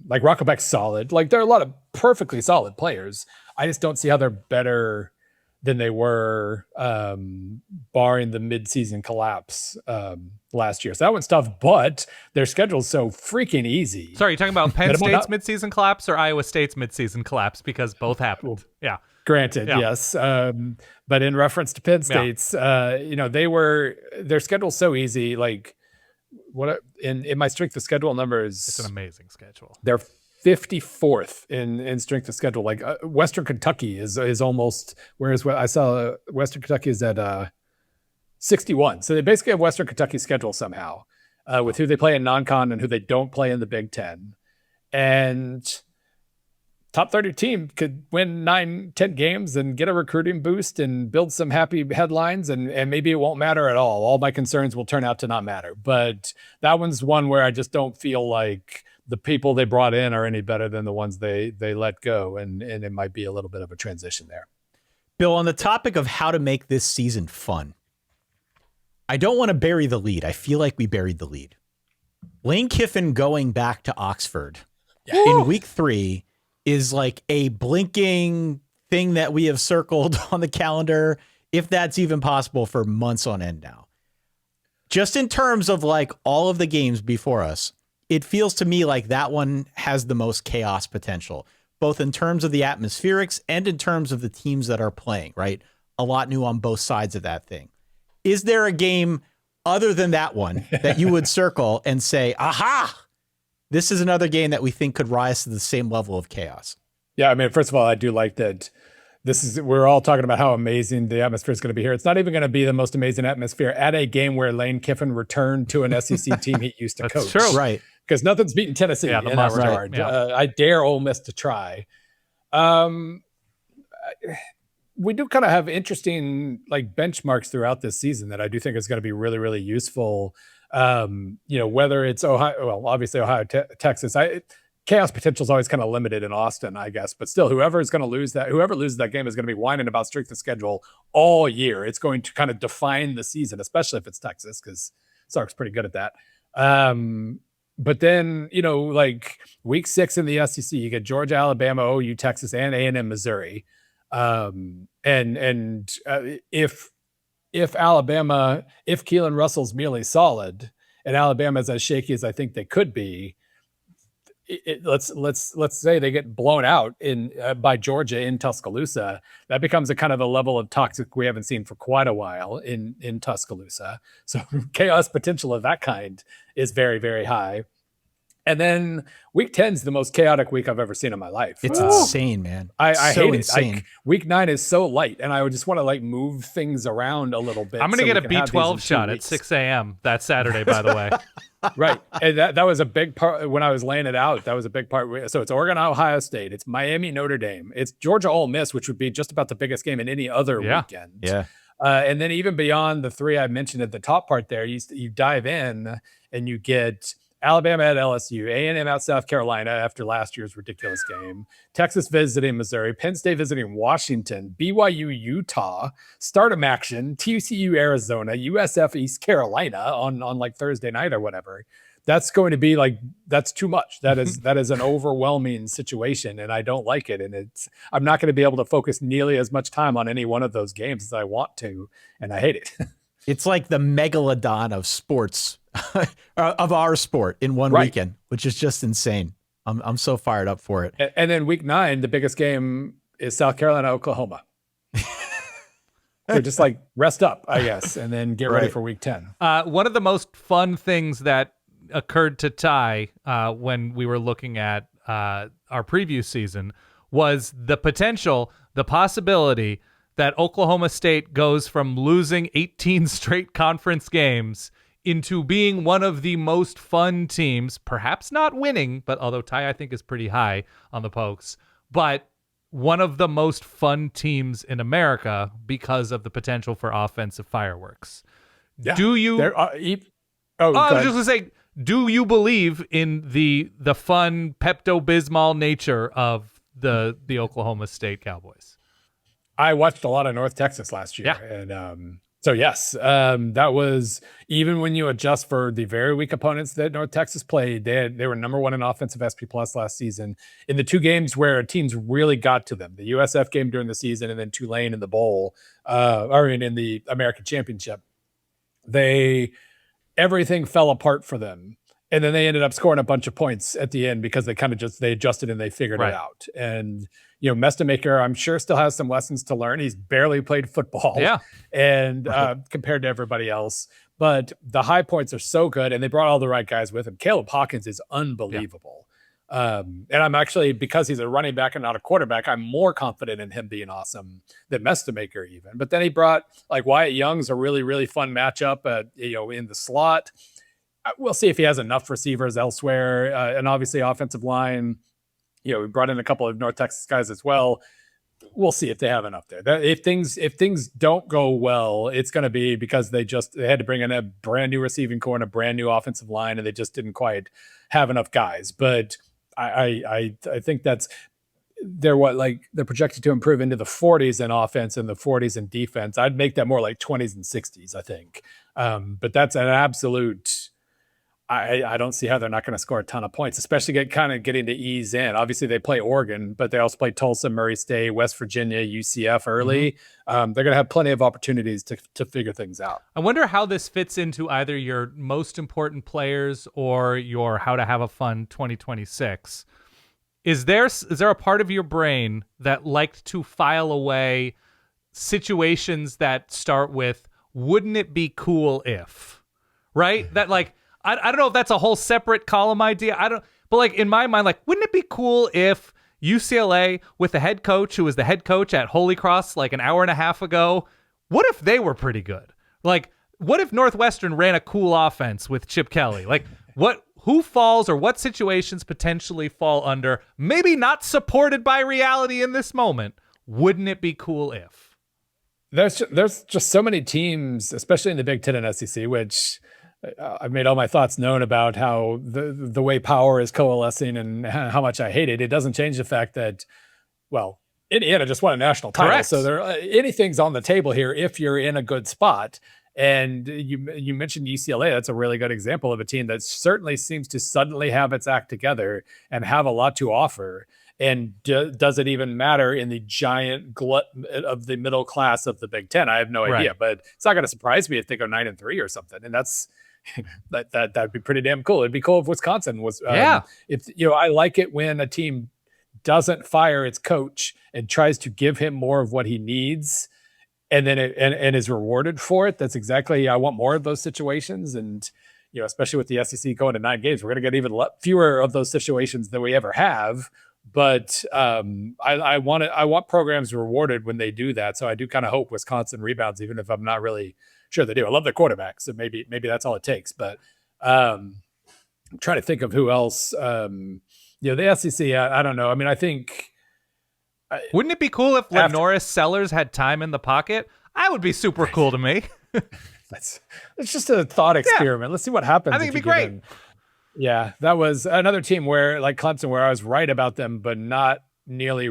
Like Rockebeck's solid. Like there are a lot of perfectly solid players. I just don't see how they're better than they were, barring the midseason collapse last year. So that one's tough, but their schedule's so freaking easy. Sorry, you're talking about Penn State's midseason collapse or Iowa State's midseason collapse? Because both happened. Yeah. Granted, yes. But in reference to Penn State's, their schedule's so easy. Like in my strength of schedule numbers, it's an amazing schedule. They're 54th in strength of schedule. Like Western Kentucky is almost, whereas I saw Western Kentucky is at 61. So they basically have Western Kentucky schedule somehow with who they play in non-con and who they don't play in the Big Ten. And top 30 team could win 9-10 games and get a recruiting boost and build some happy headlines, and maybe it won't matter at all. All my concerns will turn out to not matter. But that one's one where I just don't feel like the people they brought in are any better than the ones they let go, and it might be a little bit of a transition there. Bill, on the topic of how to make this season fun, I don't want to bury the lead. I feel like we buried the lead. Lane Kiffin going back to Oxford in week 3 is like a blinking thing that we have circled on the calendar, if that's even possible, for months on end now. Just in terms of like all of the games before us, it feels to me like that one has the most chaos potential, both in terms of the atmospherics and in terms of the teams that are playing, right? A lot new on both sides of that thing. Is there a game other than that one that you would circle and say, aha, this is another game that we think could rise to the same level of chaos? Yeah, I mean, first of all, I do like that we're all talking about how amazing the atmosphere is going to be here. It's not even going to be the most amazing atmosphere at a game where Lane Kiffin returned to an SEC team he used to coach. True. Right. Because nothing's beaten Tennessee in that regard. Yeah. I dare Ole Miss to try. We do kind of have interesting like benchmarks throughout this season that I do think is going to be really, really useful. Whether it's Ohio, well, obviously Ohio, Texas. Chaos potential is always kind of limited in Austin, I guess. But still, whoever loses that game is going to be whining about strength of schedule all year. It's going to kind of define the season, especially if it's Texas, because Sark's pretty good at that. But then, like week 6 in the SEC, you get Georgia, Alabama, OU, Texas, and A&M, Missouri. If Keelon Russell's merely solid and Alabama's as shaky as I think they could be, let's say they get blown out by Georgia in Tuscaloosa. That becomes a kind of a level of toxic we haven't seen for quite a while in Tuscaloosa. So chaos potential of that kind is very, very high. And then week 10 is the most chaotic week I've ever seen in my life. It's insane, man. I so hate insane. it. Week 9 is so light, and I would just want to like move things around a little bit. I'm going to get a B12 shot at 6 a.m. that Saturday, by the way. Right. And that was a big part when I was laying it out. That was a big part. So it's Oregon, Ohio State. It's Miami, Notre Dame. It's Georgia, Ole Miss, which would be just about the biggest game in any other weekend. Yeah. And then even beyond the 3 I mentioned at the top part there, you dive in and you get Alabama at LSU, A&M at South Carolina after last year's ridiculous game, Texas visiting Missouri, Penn State visiting Washington, BYU, Utah, Stardom action, TCU, Arizona, USF, East Carolina on like Thursday night or whatever. That's going to be like, that's too much. That is an overwhelming situation, and I don't like it. And I'm not going to be able to focus nearly as much time on any one of those games as I want to, and I hate it. It's like the megalodon of sports, of our sport in one weekend, which is just insane. I'm so fired up for it. And then week 9, the biggest game is South Carolina, Oklahoma. They're just like rest up, I guess, and then get ready for week 10. One of the most fun things that occurred to Ty when we were looking at our preview season was the possibility that Oklahoma State goes from losing 18 straight conference games into being one of the most fun teams, perhaps not winning, but although Ty I think is pretty high on the Pokes, but one of the most fun teams in America because of the potential for offensive fireworks. Yeah. Do you? I was just gonna say, do you believe in the fun Pepto-Bismol nature of the Oklahoma State Cowboys? I watched a lot of North Texas last year, and so yes, that was, even when you adjust for the very weak opponents that North Texas played, they were number 1 in offensive SP+ last season. In the 2 games where teams really got to them, the USF game during the season and then Tulane in the bowl, in the American Championship, everything fell apart for them. And then they ended up scoring a bunch of points at the end because they adjusted and they figured it out. And, Mestamaker, I'm sure still has some lessons to learn. He's barely played football. Yeah. And compared to everybody else, but the high points are so good, and they brought all the right guys with him. Caleb Hawkins is unbelievable. And I'm actually, because he's a running back and not a quarterback, I'm more confident in him being awesome than Mestamaker even. But then he brought like Wyatt Young's a really, really fun matchup in the slot. We'll see if he has enough receivers elsewhere. And obviously offensive line, we brought in a couple of North Texas guys as well. We'll see if they have enough there. If things don't go well, it's going to be because they had to bring in a brand new receiving core and a brand new offensive line, and they just didn't quite have enough guys. But I think they're projected to improve into the 40s in offense and the 40s in defense. I'd make that more like 20s and 60s, I think. But that's an absolute. I don't see how they're not going to score a ton of points, especially getting to ease in. Obviously, they play Oregon, but they also play Tulsa, Murray State, West Virginia, UCF early. Mm-hmm. They're going to have plenty of opportunities to figure things out. I wonder how this fits into either your most important players or your how to have a fun 2026. Is there a part of your brain that liked to file away situations that start with, wouldn't it be cool if, right? That like, I don't know if that's a whole separate column idea. But like in my mind, like, wouldn't it be cool if UCLA with the head coach who was the head coach at Holy Cross like an hour and a half ago, what if they were pretty good? Like, what if Northwestern ran a cool offense with Chip Kelly? Like, who falls or what situations potentially fall under, maybe not supported by reality in this moment? Wouldn't it be cool if? There's just so many teams, especially in the Big Ten and SEC, which I've made all my thoughts known about how the way power is coalescing and how much I hate it. It doesn't change the fact that, well, Indiana just won a national title. Correct. So anything's on the table here if you're in a good spot. And you mentioned UCLA. That's a really good example of a team that certainly seems to suddenly have its act together and have a lot to offer. And does it even matter in the giant glut of the middle class of the Big Ten? I have no idea, but it's not going to surprise me if they go 9-3 or something. And that'd be pretty damn cool. It'd be cool if Wisconsin was. I like it when a team doesn't fire its coach and tries to give him more of what he needs, and then and is rewarded for it. That's exactly. I want more of those situations, and especially with the SEC going to 9 games, we're going to get even fewer of those situations than we ever have. But I want programs rewarded when they do that. So I do kind of hope Wisconsin rebounds, even if I'm not really sure they do. I love their quarterback, so maybe that's all it takes. But I'm trying to think of who else. The SEC. I don't know. I mean, I think. Wouldn't it be cool if Lenoris Sellers had time in the pocket? That would be super cool to me. It's just a thought experiment. Let's see what happens. I think it'd be great. Yeah, that was another team where, like Clemson, where I was right about them, but not nearly.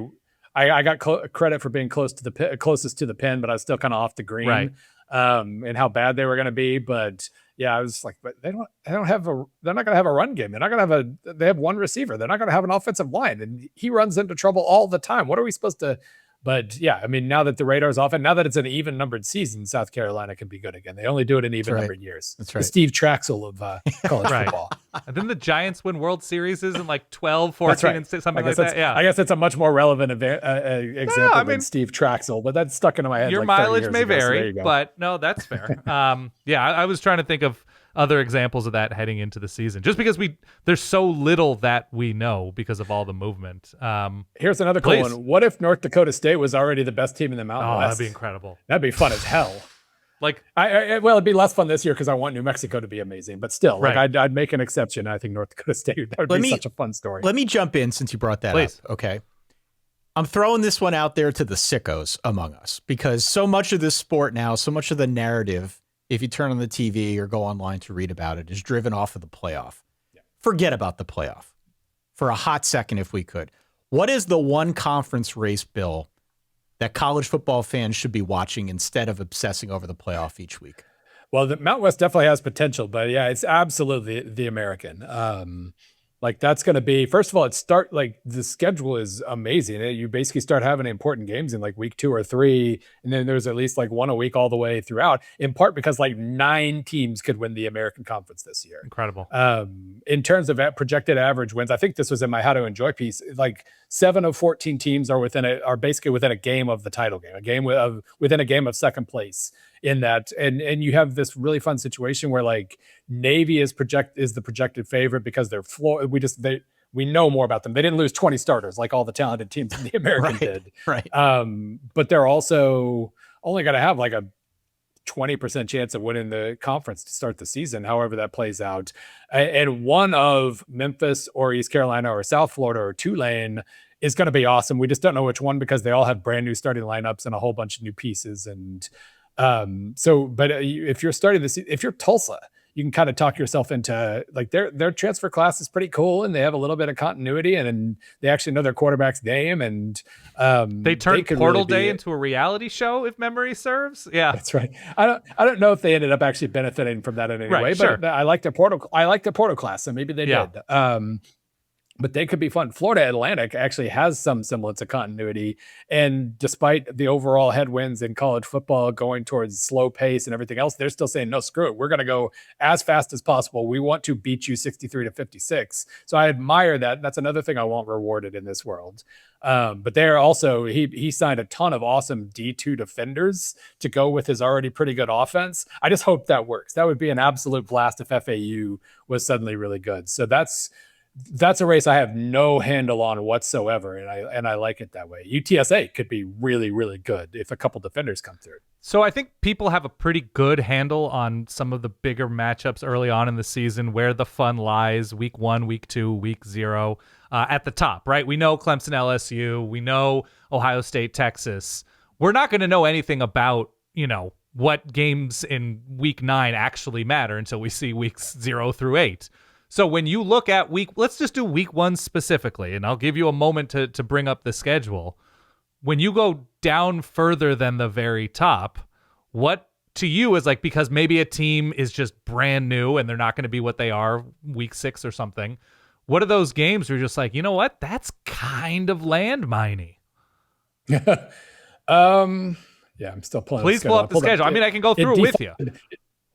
I got credit for being closest to the pin, but I was still kind of off the green, right. And how bad they were going to be. But yeah, I was like, but they're not going to have a run game. They're not going to have they have one receiver. They're not going to have an offensive line, and he runs into trouble all the time. What are we supposed to? But yeah, I mean, now that the radar's off, and now that it's an even numbered season, South Carolina can be good again. They only do it in even numbered years. That's right. The Steve Traxel of college football. And then the Giants win World Series in like 12, 14, and something like that. Yeah, I guess it's a much more relevant example than Steve Traxel, but that's stuck into my head. Your like mileage may vary, so but no, that's fair. I was trying to think of other examples of that heading into the season, just because there's so little that we know because of all the movement. Here's another cool one. What if North Dakota State was already the best team in the Mountain West? That'd be incredible. That'd be fun as hell. Like, it'd be less fun this year because I want New Mexico to be amazing, but still, right. I'd make an exception. I think North Dakota State, that would be such a fun story. Let me jump in since you brought that up. Okay. I'm throwing this one out there to the sickos among us, because so much of this sport now, so much of the narrative, if you turn on the TV or go online to read about it, is driven off of the playoff. Yeah. Forget about the playoff for a hot second, if we could. What is the one conference race, Bill, that college football fans should be watching instead of obsessing over the playoff each week? Well, the Mountain West definitely has potential, but yeah, it's absolutely the American. Like that's going to be, first of all, the schedule is amazing. You basically start having important games in like week 2 or 3, and then there's at least like one a week all the way throughout, in part because like 9 teams could win the American Conference this year. Incredible. In terms of projected average wins, I think this was in my How to Enjoy piece, like 7 of 14 teams are basically within a game of the title game, within a game of second place in that. And you have this really fun situation where like Navy is the projected favorite because they're we know more about them. They didn't lose 20 starters like all the talented teams in the American did. Right. But they're also only going to have like a 20% chance of winning the conference to start the season, however that plays out. And one of Memphis or East Carolina or South Florida or Tulane is going to be awesome. We just don't know which one because they all have brand new starting lineups and a whole bunch of new pieces. And but if you're starting this, if you're Tulsa, you can kind of talk yourself into like their transfer class is pretty cool and they have a little bit of continuity and they actually know their quarterback's name and they turned Portal Day into a reality show if memory serves. Yeah, that's right. I don't know if they ended up actually benefiting from that in any way, but I like their portal class, so maybe they did. But they could be fun. Florida Atlantic actually has some semblance of continuity. And despite the overall headwinds in college football going towards slow pace and everything else, they're still saying, no, screw it. We're going to go as fast as possible. We want to beat you 63-56. So I admire that. That's another thing I want rewarded in this world. But they're also, he signed a ton of awesome D2 defenders to go with his already pretty good offense. I just hope that works. That would be an absolute blast if FAU was suddenly really good. So that's a race I have no handle on whatsoever, and I like it that way. UTSA could be really, really good if a couple defenders come through. So I think people have a pretty good handle on some of the bigger matchups early on in the season, where the fun lies, week 1, week 2, week 0, at the top, right? We know Clemson, LSU. We know Ohio State, Texas. We're not going to know anything about, what games in week 9 actually matter until we see weeks 0 through 8. So when you look at let's just do week 1 specifically, and I'll give you a moment to bring up the schedule. When you go down further than the very top, what to you is like, because maybe a team is just brand new and they're not going to be what they are week 6 or something. What are those games where you're just like, you know what? That's kind of landminey. Yeah, I'm still pulling. Please pull up the schedule. I mean, I can go through it with you.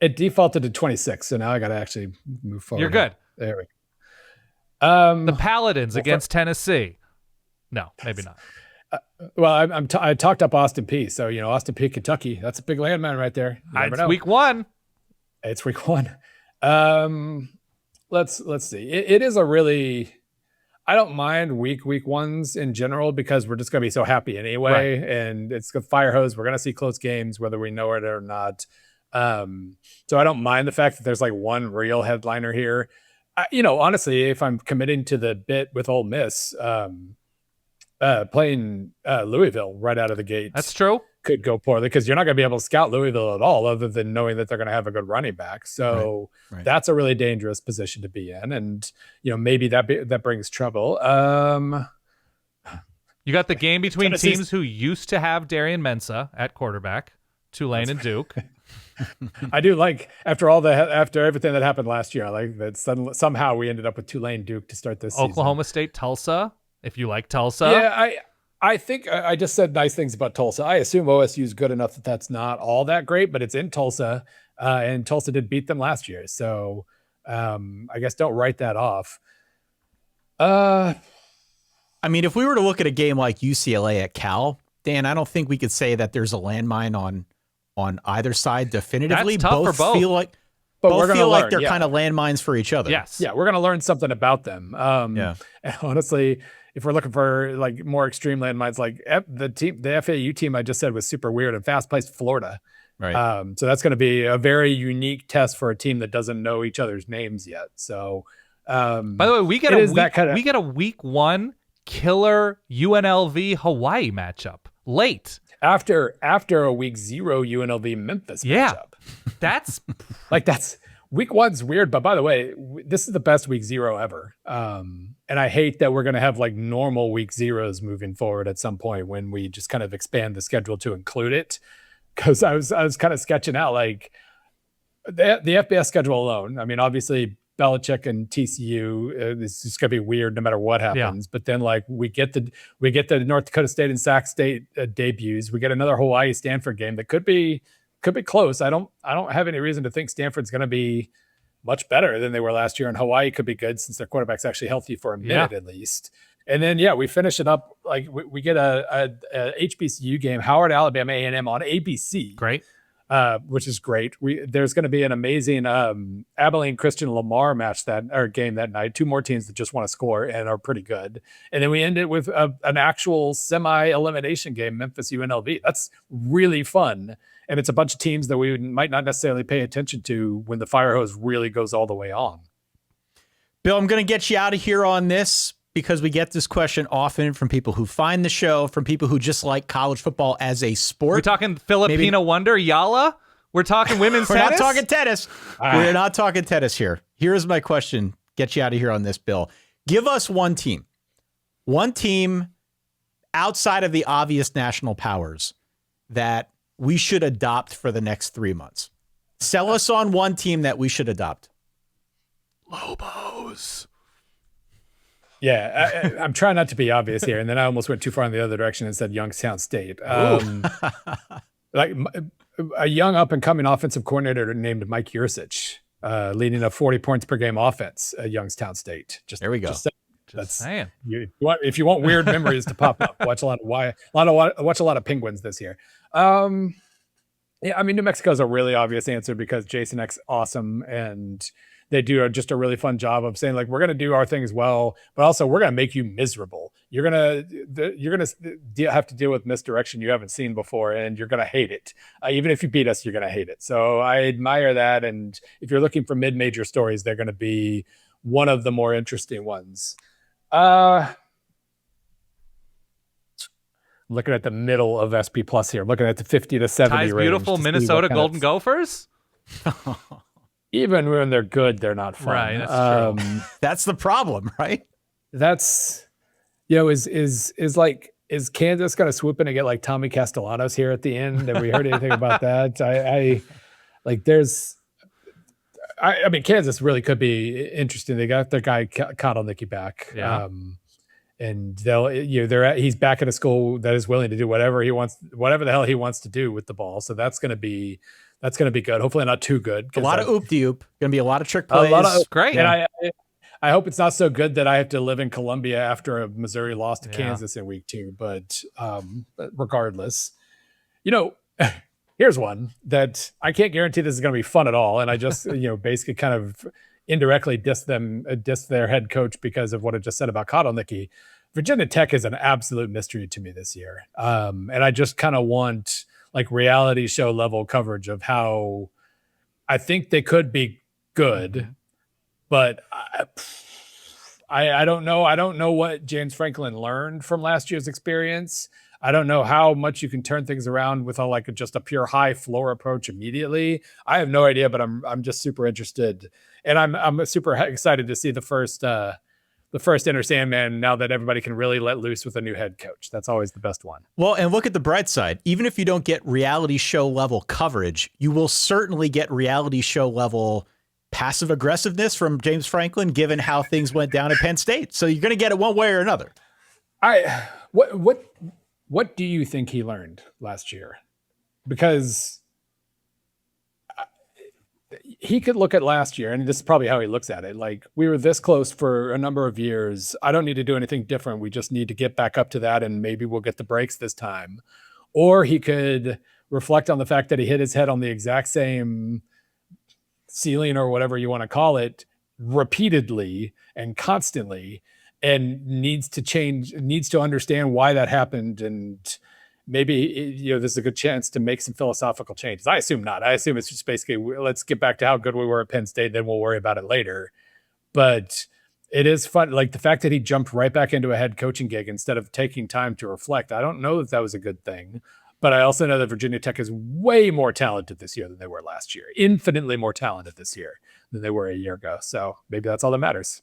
It defaulted to 26, so now I got to actually move forward. You're good. There we go. The Paladins against Tennessee. No, maybe not. I talked up Austin Peay. So, Austin Peay, Kentucky, that's a big landmine right there. It's week 1. It's week 1. Let's see. It is a really, I don't mind week ones in general because we're just going to be so happy anyway. Right. And it's a fire hose. We're going to see close games, whether we know it or not. So I don't mind the fact that there's like one real headliner here. Honestly, if I'm committing to the bit with Ole Miss, playing Louisville right out of the gate, that's true, could go poorly because you're not going to be able to scout Louisville at all, other than knowing that they're going to have a good running back. So right. That's a really dangerous position to be in, and maybe that brings trouble. You got the game between teams who used to have Darian Mensah at quarterback, Tulane and Duke. I do like after everything that happened last year. I like that somehow we ended up with Tulane Duke to start this Oklahoma State Tulsa. If you like Tulsa, yeah, I think I just said nice things about Tulsa. I assume OSU is good enough that that's not all that great, but it's in Tulsa, and Tulsa did beat them last year. So I guess don't write that off. I mean, if we were to look at a game like UCLA at Cal, Dan, I don't think we could say that there's a landmine on either side definitively. That's tough for both. Feel like, they're kind of landmines for each other. Yes. Yeah, we're going to learn something about them. And honestly, if we're looking for like more extreme landmines, like the FAU team I just said was super weird and fast-paced Florida. Right. So that's going to be a very unique test for a team that doesn't know each other's names yet. So, by the way, we get a week 1 killer UNLV Hawaii matchup late. After a week 0 UNLV Memphis matchup. That's week 1's weird, but by the way, this is the best week 0 ever. And I hate that we're going to have like normal week 0s moving forward at some point when we just kind of expand the schedule to include it. Because I was kind of sketching out like the FBS schedule alone. I mean, obviously Belichick and TCU, it's just gonna be weird no matter what happens. Yeah. But then like we get the North Dakota State and Sac State debuts. We get another Hawaii Stanford game that could be close. I don't have any reason to think Stanford's gonna be much better than they were last year, and Hawaii could be good since their quarterback's actually healthy for a minute at least. And then we finish it up like we get a HBCU game, Howard Alabama A&M on ABC. Great. which is great. There's going to be an amazing Abilene Christian Lamar game that night. Two more teams that just want to score and are pretty good. And then we end it with an actual semi-elimination game, Memphis UNLV. That's really fun. And it's a bunch of teams that we might not necessarily pay attention to when the fire hose really goes all the way on. Bill, I'm going to get you out of here on this because we get this question often from people who find the show, from people who just like college football as a sport. We're talking Filipino wonder, Yala? We're talking women's We're tennis? not talking tennis. We're not talking tennis here. Here's my question. Get you out of here on this, Bill. Give us one team outside of the obvious national powers that we should adopt for the next 3 months. Sell us on one team that we should adopt. Lobos. Yeah, I'm trying not to be obvious here, and then I almost went too far in the other direction and said Youngstown State. Like a young up-and-coming offensive coordinator named Mike Yursich, leading a 40 points per game offense at Youngstown State. There we go. Just saying. If you want weird memories to pop up, watch a lot of Penguins this year. Yeah, I mean, New Mexico is a really obvious answer because Jason X awesome, and they do just a really fun job of saying, like, we're going to do our things well, but also we're going to make you miserable. You're going to have to deal with misdirection you haven't seen before, and you're going to hate it. Even if you beat us, you're going to hate it. So I admire that. And if you're looking for mid-major stories, they're going to be one of the more interesting ones. Looking at the middle of SP Plus here, looking at the 50 to 70 Ty's range. beautiful Minnesota Golden Gophers? Even when they're good, they're not fun. Right, that's true. That's the problem, right? That's, is Kansas going to swoop in and get like Tommy Castellanos here at the end? Have we heard anything about that? I mean, Kansas really could be interesting. They got their guy Connelly back. Yeah. And he's back at a school that is willing to do whatever the hell he wants to do with the ball. So that's going to be good. Hopefully not too good. A lot of oop-de-oop. Going to be a lot of trick plays. Great. And I hope it's not so good that I have to live in Columbia after a Missouri loss to Kansas in week 2. But regardless, here's one that I can't guarantee this is going to be fun at all. And I just, basically kind of indirectly diss their head coach because of what I just said about Connelly. Virginia Tech is an absolute mystery to me this year. And I just kind of want like reality show level coverage of how I think they could be good, but I don't know. I don't know what James Franklin learned from last year's experience. I don't know how much you can turn things around with just a pure high floor approach immediately. I have no idea, but I'm just super interested, and I'm super excited to see the first Enter Sandman now that everybody can really let loose with a new head coach. That's always the best one. Well, and look at the bright side. Even if you don't get reality show level coverage, you will certainly get reality show level passive aggressiveness from James Franklin, given how things went down at Penn State. So you're going to get it one way or another. What do you think he learned last year? Because he could look at last year, and this is probably how he looks at it. Like, we were this close for a number of years. I don't need to do anything different. We just need to get back up to that, and maybe we'll get the breaks this time. Or he could reflect on the fact that he hit his head on the exact same ceiling or whatever you want to call it repeatedly and constantly, and needs to understand why that happened. And maybe, there's a good chance to make some philosophical changes. I assume not. I assume it's just basically, let's get back to how good we were at Penn State, then we'll worry about it later. But it is fun. Like the fact that he jumped right back into a head coaching gig instead of taking time to reflect. I don't know that was a good thing, but I also know that Virginia Tech is way more talented this year than they were last year. Infinitely more talented this year than they were a year ago. So maybe that's all that matters.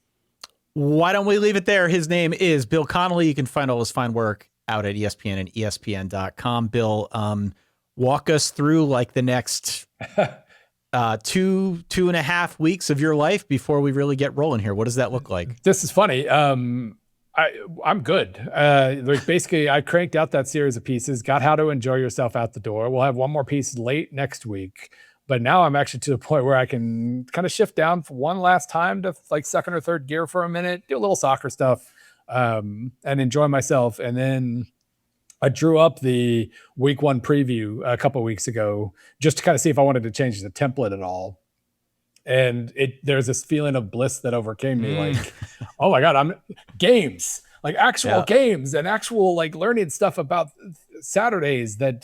Why don't we leave it there? His name is Bill Connelly. You can find all his fine work out at ESPN and ESPN.com. Bill, walk us through like the next 2.5 weeks of your life before we really get rolling here. What does that look like? This is funny. I'm good. Basically, I cranked out that series of pieces, got How to Enjoy Yourself out the door. We'll have one more piece late next week. But now I'm actually to the point where I can kind of shift down for one last time to like second or third gear for a minute, do a little soccer stuff, and enjoy myself. And then I drew up the week 1 preview a couple of weeks ago just to kind of see if I wanted to change the template at all. And there's this feeling of bliss that overcame me. Like, oh my God, games, like actual games and actual like learning stuff about Saturdays that,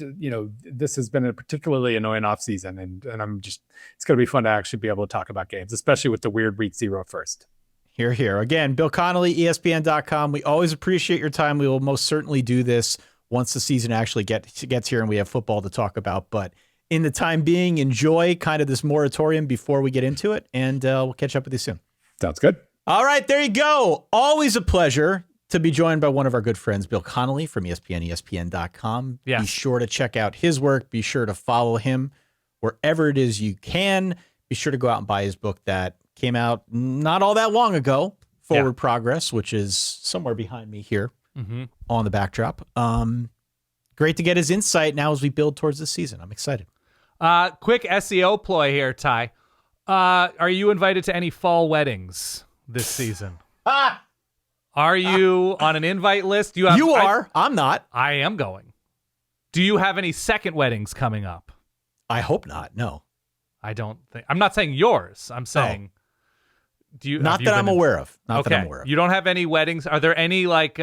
this has been a particularly annoying off season. And it's going to be fun to actually be able to talk about games, especially with the weird week 0 first. Here, here. Again, Bill Connelly, ESPN.com. We always appreciate your time. We will most certainly do this once the season actually gets here and we have football to talk about. But in the time being, enjoy kind of this moratorium before we get into it, and we'll catch up with you soon. Sounds good. All right, there you go. Always a pleasure to be joined by one of our good friends, Bill Connelly from ESPN, ESPN.com. Yes. Be sure to check out his work. Be sure to follow him wherever it is you can. Be sure to go out and buy his book that came out not all that long ago, Forward Progress, which is somewhere behind me here on the backdrop. Great to get his insight now as we build towards the season. I'm excited. Quick SEO ploy here, Ty. Are you invited to any fall weddings this season? Are you on an invite list? You are. I'm not. I am going. Do you have any second weddings coming up? I hope not. No. I don't think. I'm not saying yours. I'm saying. Do you? Not that I'm aware of. Not that I'm aware of. You don't have any weddings? Are there any like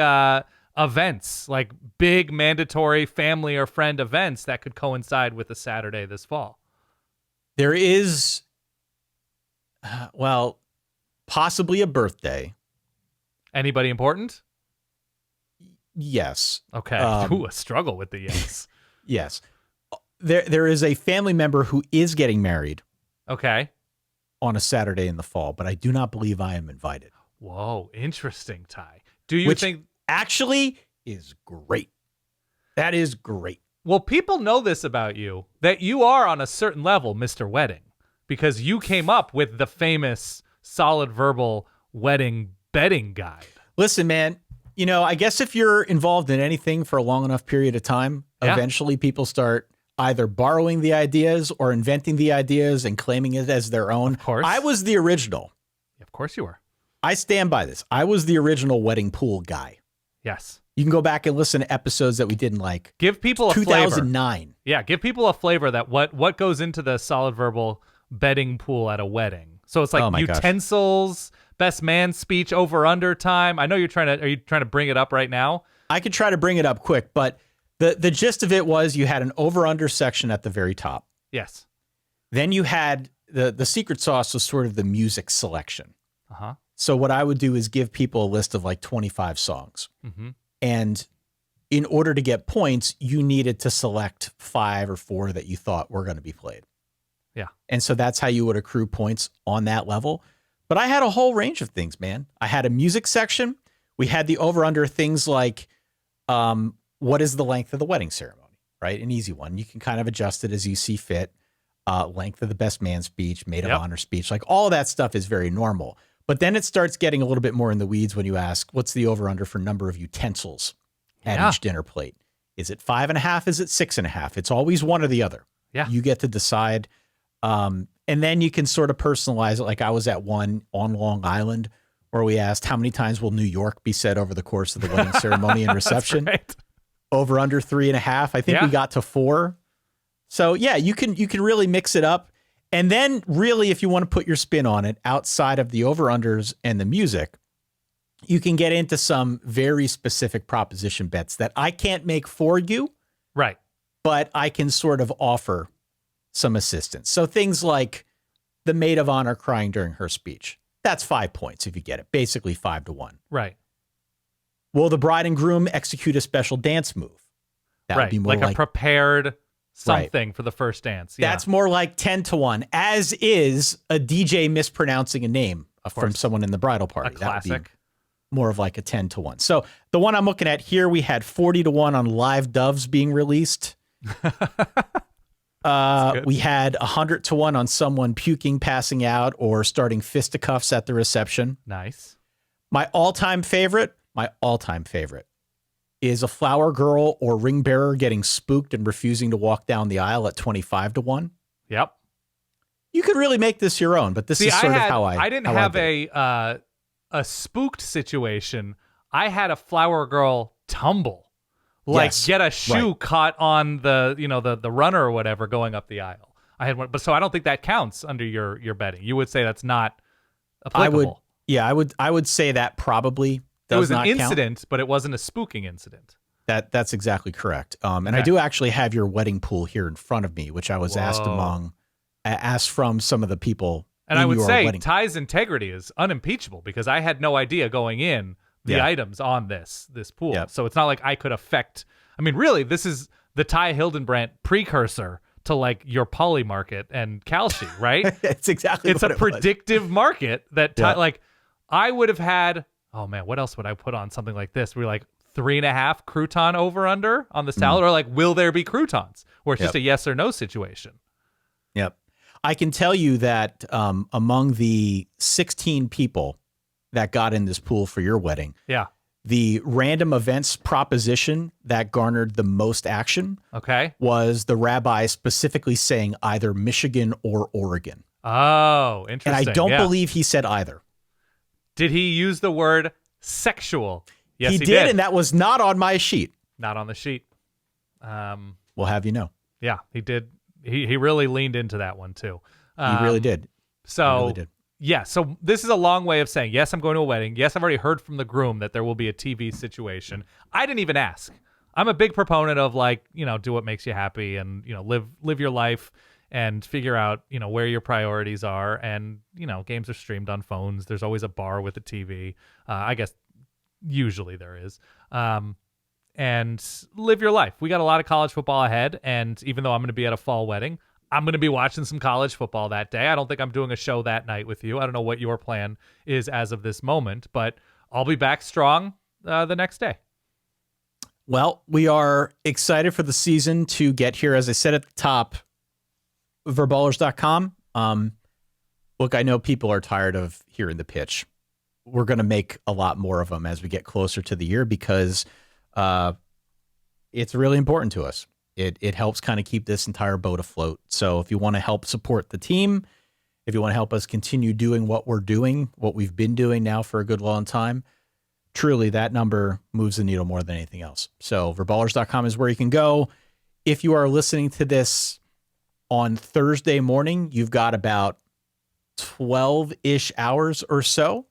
events, like big mandatory family or friend events that could coincide with a Saturday this fall? There is, possibly a birthday. Anybody important? Yes. Okay. A struggle with the yes. Yes. There is a family member who is getting married. Okay. On a Saturday in the fall, but I do not believe I am invited. Whoa, interesting, Ty. Do you think actually is great? That is great. Well, people know this about you, that you are on a certain level, Mr. Wedding, because you came up with the famous Solid Verbal wedding betting guide. Listen, man, I guess if you're involved in anything for a long enough period of time, eventually people start either borrowing the ideas or inventing the ideas and claiming it as their own. Of course. I was the original. Of course you were. I stand by this. I was the original wedding pool guy. Yes. You can go back and listen to episodes that we didn't like. Give people a 2009. Flavor. Yeah, give people a flavor that what goes into the Solid Verbal betting pool at a wedding. So it's like utensils, best man speech, over under time. I know are you trying to bring it up right now? I could try to bring it up quick, but the gist of it was you had an over-under section at the very top. Yes. Then you had the secret sauce was sort of the music selection. Uh-huh. So what I would do is give people a list of like 25 songs. Mm-hmm. And in order to get points, you needed to select 5 or 4 that you thought were going to be played. Yeah. And so that's how you would accrue points on that level. But I had a whole range of things, man. I had a music section. We had the over-under things like, what is the length of the wedding ceremony, right? An easy one. You can kind of adjust it as you see fit. Length of the best man speech, maid of honor speech, like all of that stuff is very normal. But then it starts getting a little bit more in the weeds when you ask, what's the over-under for number of utensils at each dinner plate? Is it 5.5? Is it 6.5? It's always one or the other. Yeah. You get to decide. And then you can sort of personalize it. Like I was at one on Long Island where we asked, how many times will New York be said over the course of the wedding ceremony and reception? That's right. Over under 3.5. I think we got to 4. So yeah, you can really mix it up. And then really, if you want to put your spin on it outside of the over-unders and the music, you can get into some very specific proposition bets that I can't make for you. Right. But I can sort of offer some assistance. So things like the maid of honor crying during her speech. That's 5 points if you get it. Basically 5-1. Right. Will the bride and groom execute a special dance move? That would be more like a prepared something for the first dance. Yeah. That's more like 10-1, as is a DJ mispronouncing a name from someone in the bridal party. A classic. That would be more of like a 10-1. So the one I'm looking at here, we had 40-1 on live doves being released. We had 100-1 on someone puking, passing out, or starting fisticuffs at the reception. Nice. My all-time favorite is a flower girl or ring bearer getting spooked and refusing to walk down the aisle at 25-1. Yep. You could really make this your own, but this is sort of how I didn't have a spooked situation. I had a flower girl tumble Like Yes, get a shoe right. caught on the, the runner or whatever going up the aisle. I had one, but so I don't think that counts under your betting. You would say that's not applicable. I would say that probably It was does an not count. incident, but it wasn't a spooking incident. That's exactly correct. And Okay. I do actually have your wedding pool here in front of me, which I was asked from some of the people. And in I would your say wedding. Ty's integrity is unimpeachable because I had no idea going in the Yeah. items on this pool. Yep. So it's not like I could affect. I mean, really, this is the Ty Hildenbrandt precursor to like your Poly market and Kalshi, right? It's exactly It's what a it was. predictive market that Ty, Yeah. like I would have had. Oh man, what else would I put on something like this? We're like 3.5 crouton over under on the salad, or like will there be croutons? Where it's just a yes or no situation. Yep. I can tell you that among the 16 people that got in this pool for your wedding, Yeah. the random events proposition that garnered the most action Okay. was the rabbi specifically saying either Michigan or Oregon. Oh, And interesting. I don't Yeah. believe he said either. Did he use the word sexual? Yes, he he did, and that was not on my sheet. Not on the sheet. We'll have you know. Yeah, he did. He really leaned into that one too. He really did. So He really did. yeah, so this is a long way of saying, yes, I'm going to a wedding. Yes, I've already heard from the groom that there will be a TV situation. I didn't even ask. I'm a big proponent of like, do what makes you happy and, live your life and figure out, where your priorities are. And, games are streamed on phones. There's always a bar with a TV. I guess usually there is. And live your life. We got a lot of college football ahead. And even though I'm going to be at a fall wedding, I'm going to be watching some college football that day. I don't think I'm doing a show that night with you. I don't know what your plan is as of this moment, but I'll be back strong the next day. Well, we are excited for the season to get here. As I said at the top, verballers.com. Look, I know people are tired of hearing the pitch. We're going to make a lot more of them as we get closer to the year because it's really important to us. It helps kind of keep this entire boat afloat. So if you want to help support the team, if you want to help us continue doing what we're doing, what we've been doing now for a good long time, truly that number moves the needle more than anything else. So verballers.com is where you can go. If you are listening to this on Thursday morning, you've got about 12-ish hours or so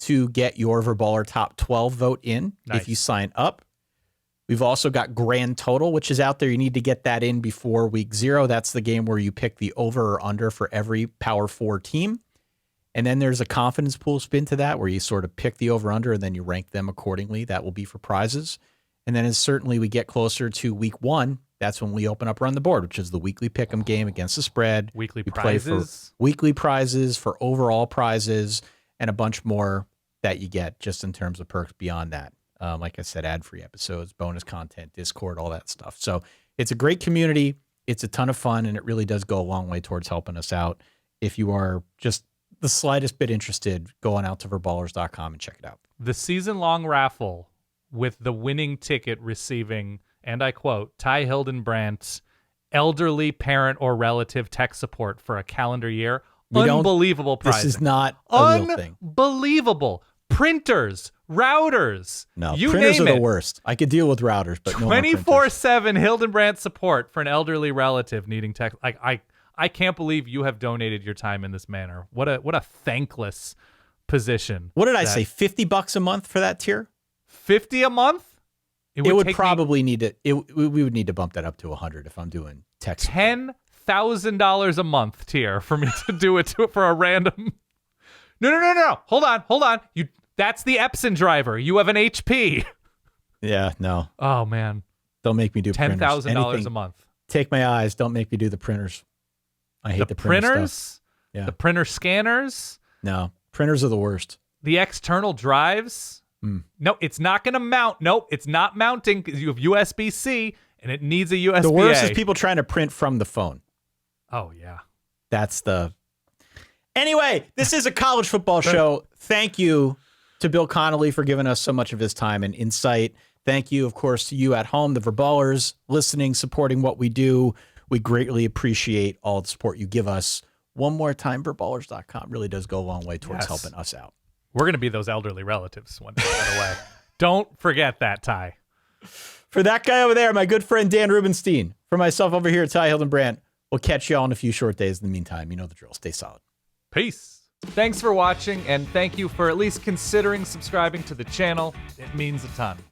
to get your Verballer Top 12 vote in. Nice. If you sign up. We've also got Grand Total, which is out there. You need to get that in before week 0. That's the game where you pick the over or under for every Power 4 team. And then there's a confidence pool spin to that where you sort of pick the over under and then you rank them accordingly. That will be for prizes. And then as certainly we get closer to week 1, that's when we open up Run the Board, which is the weekly pick'em game against the spread. Weekly we play for prizes. weekly prizes, for overall prizes, and a bunch more that you get just in terms of perks beyond that. Like I said, ad-free episodes, bonus content, Discord, all that stuff. So it's a great community. It's a ton of fun, and it really does go a long way towards helping us out. If you are just the slightest bit interested, go on out to verballers.com and check it out. The season-long raffle with the winning ticket receiving, and I quote, Ty Hildenbrandt's elderly parent or relative tech support for a calendar year. Unbelievable pricing. This is not a real thing. Unbelievable. Printers, routers. No, you printers name are it. the worst. I could deal with routers, but no more printers. 24/7 Hildenbrandt support for an elderly relative needing tech. I can't believe you have donated your time in this manner. What a thankless position. What did I say? $50 a month for that tier? 50 a month? It would probably need to. We would need to bump that up to 100 if I'm doing tech support. $10,000 a month tier for me to do it for a random. No. Hold on. That's the Epson driver. You have an HP. Yeah, no. Oh man. Don't make me do printers. $10,000 a month. Take my eyes. Don't make me do the printers. I hate the printers. stuff. Yeah. The printer scanners. No, printers are the worst. The external drives. No, it's not going to mount. Nope, it's not mounting because you have USB-C and it needs a USB-A. The worst is people trying to print from the phone. Oh yeah. That's the. Anyway, this is a college football show. Thank you to Bill Connelly for giving us so much of his time and insight. Thank you, of course, to you at home, the Verballers, listening, supporting what we do. We greatly appreciate all the support you give us. One more time, verballers.com really does go a long way towards helping us out. We're going to be those elderly relatives one day, by the way. Don't forget that, Ty. For that guy over there, my good friend Dan Rubenstein. For myself over here, Ty Hildenbrandt. We'll catch y'all in a few short days. In the meantime, you know the drill. Stay solid. Peace. Thanks for watching, and thank you for at least considering subscribing to the channel. It means a ton.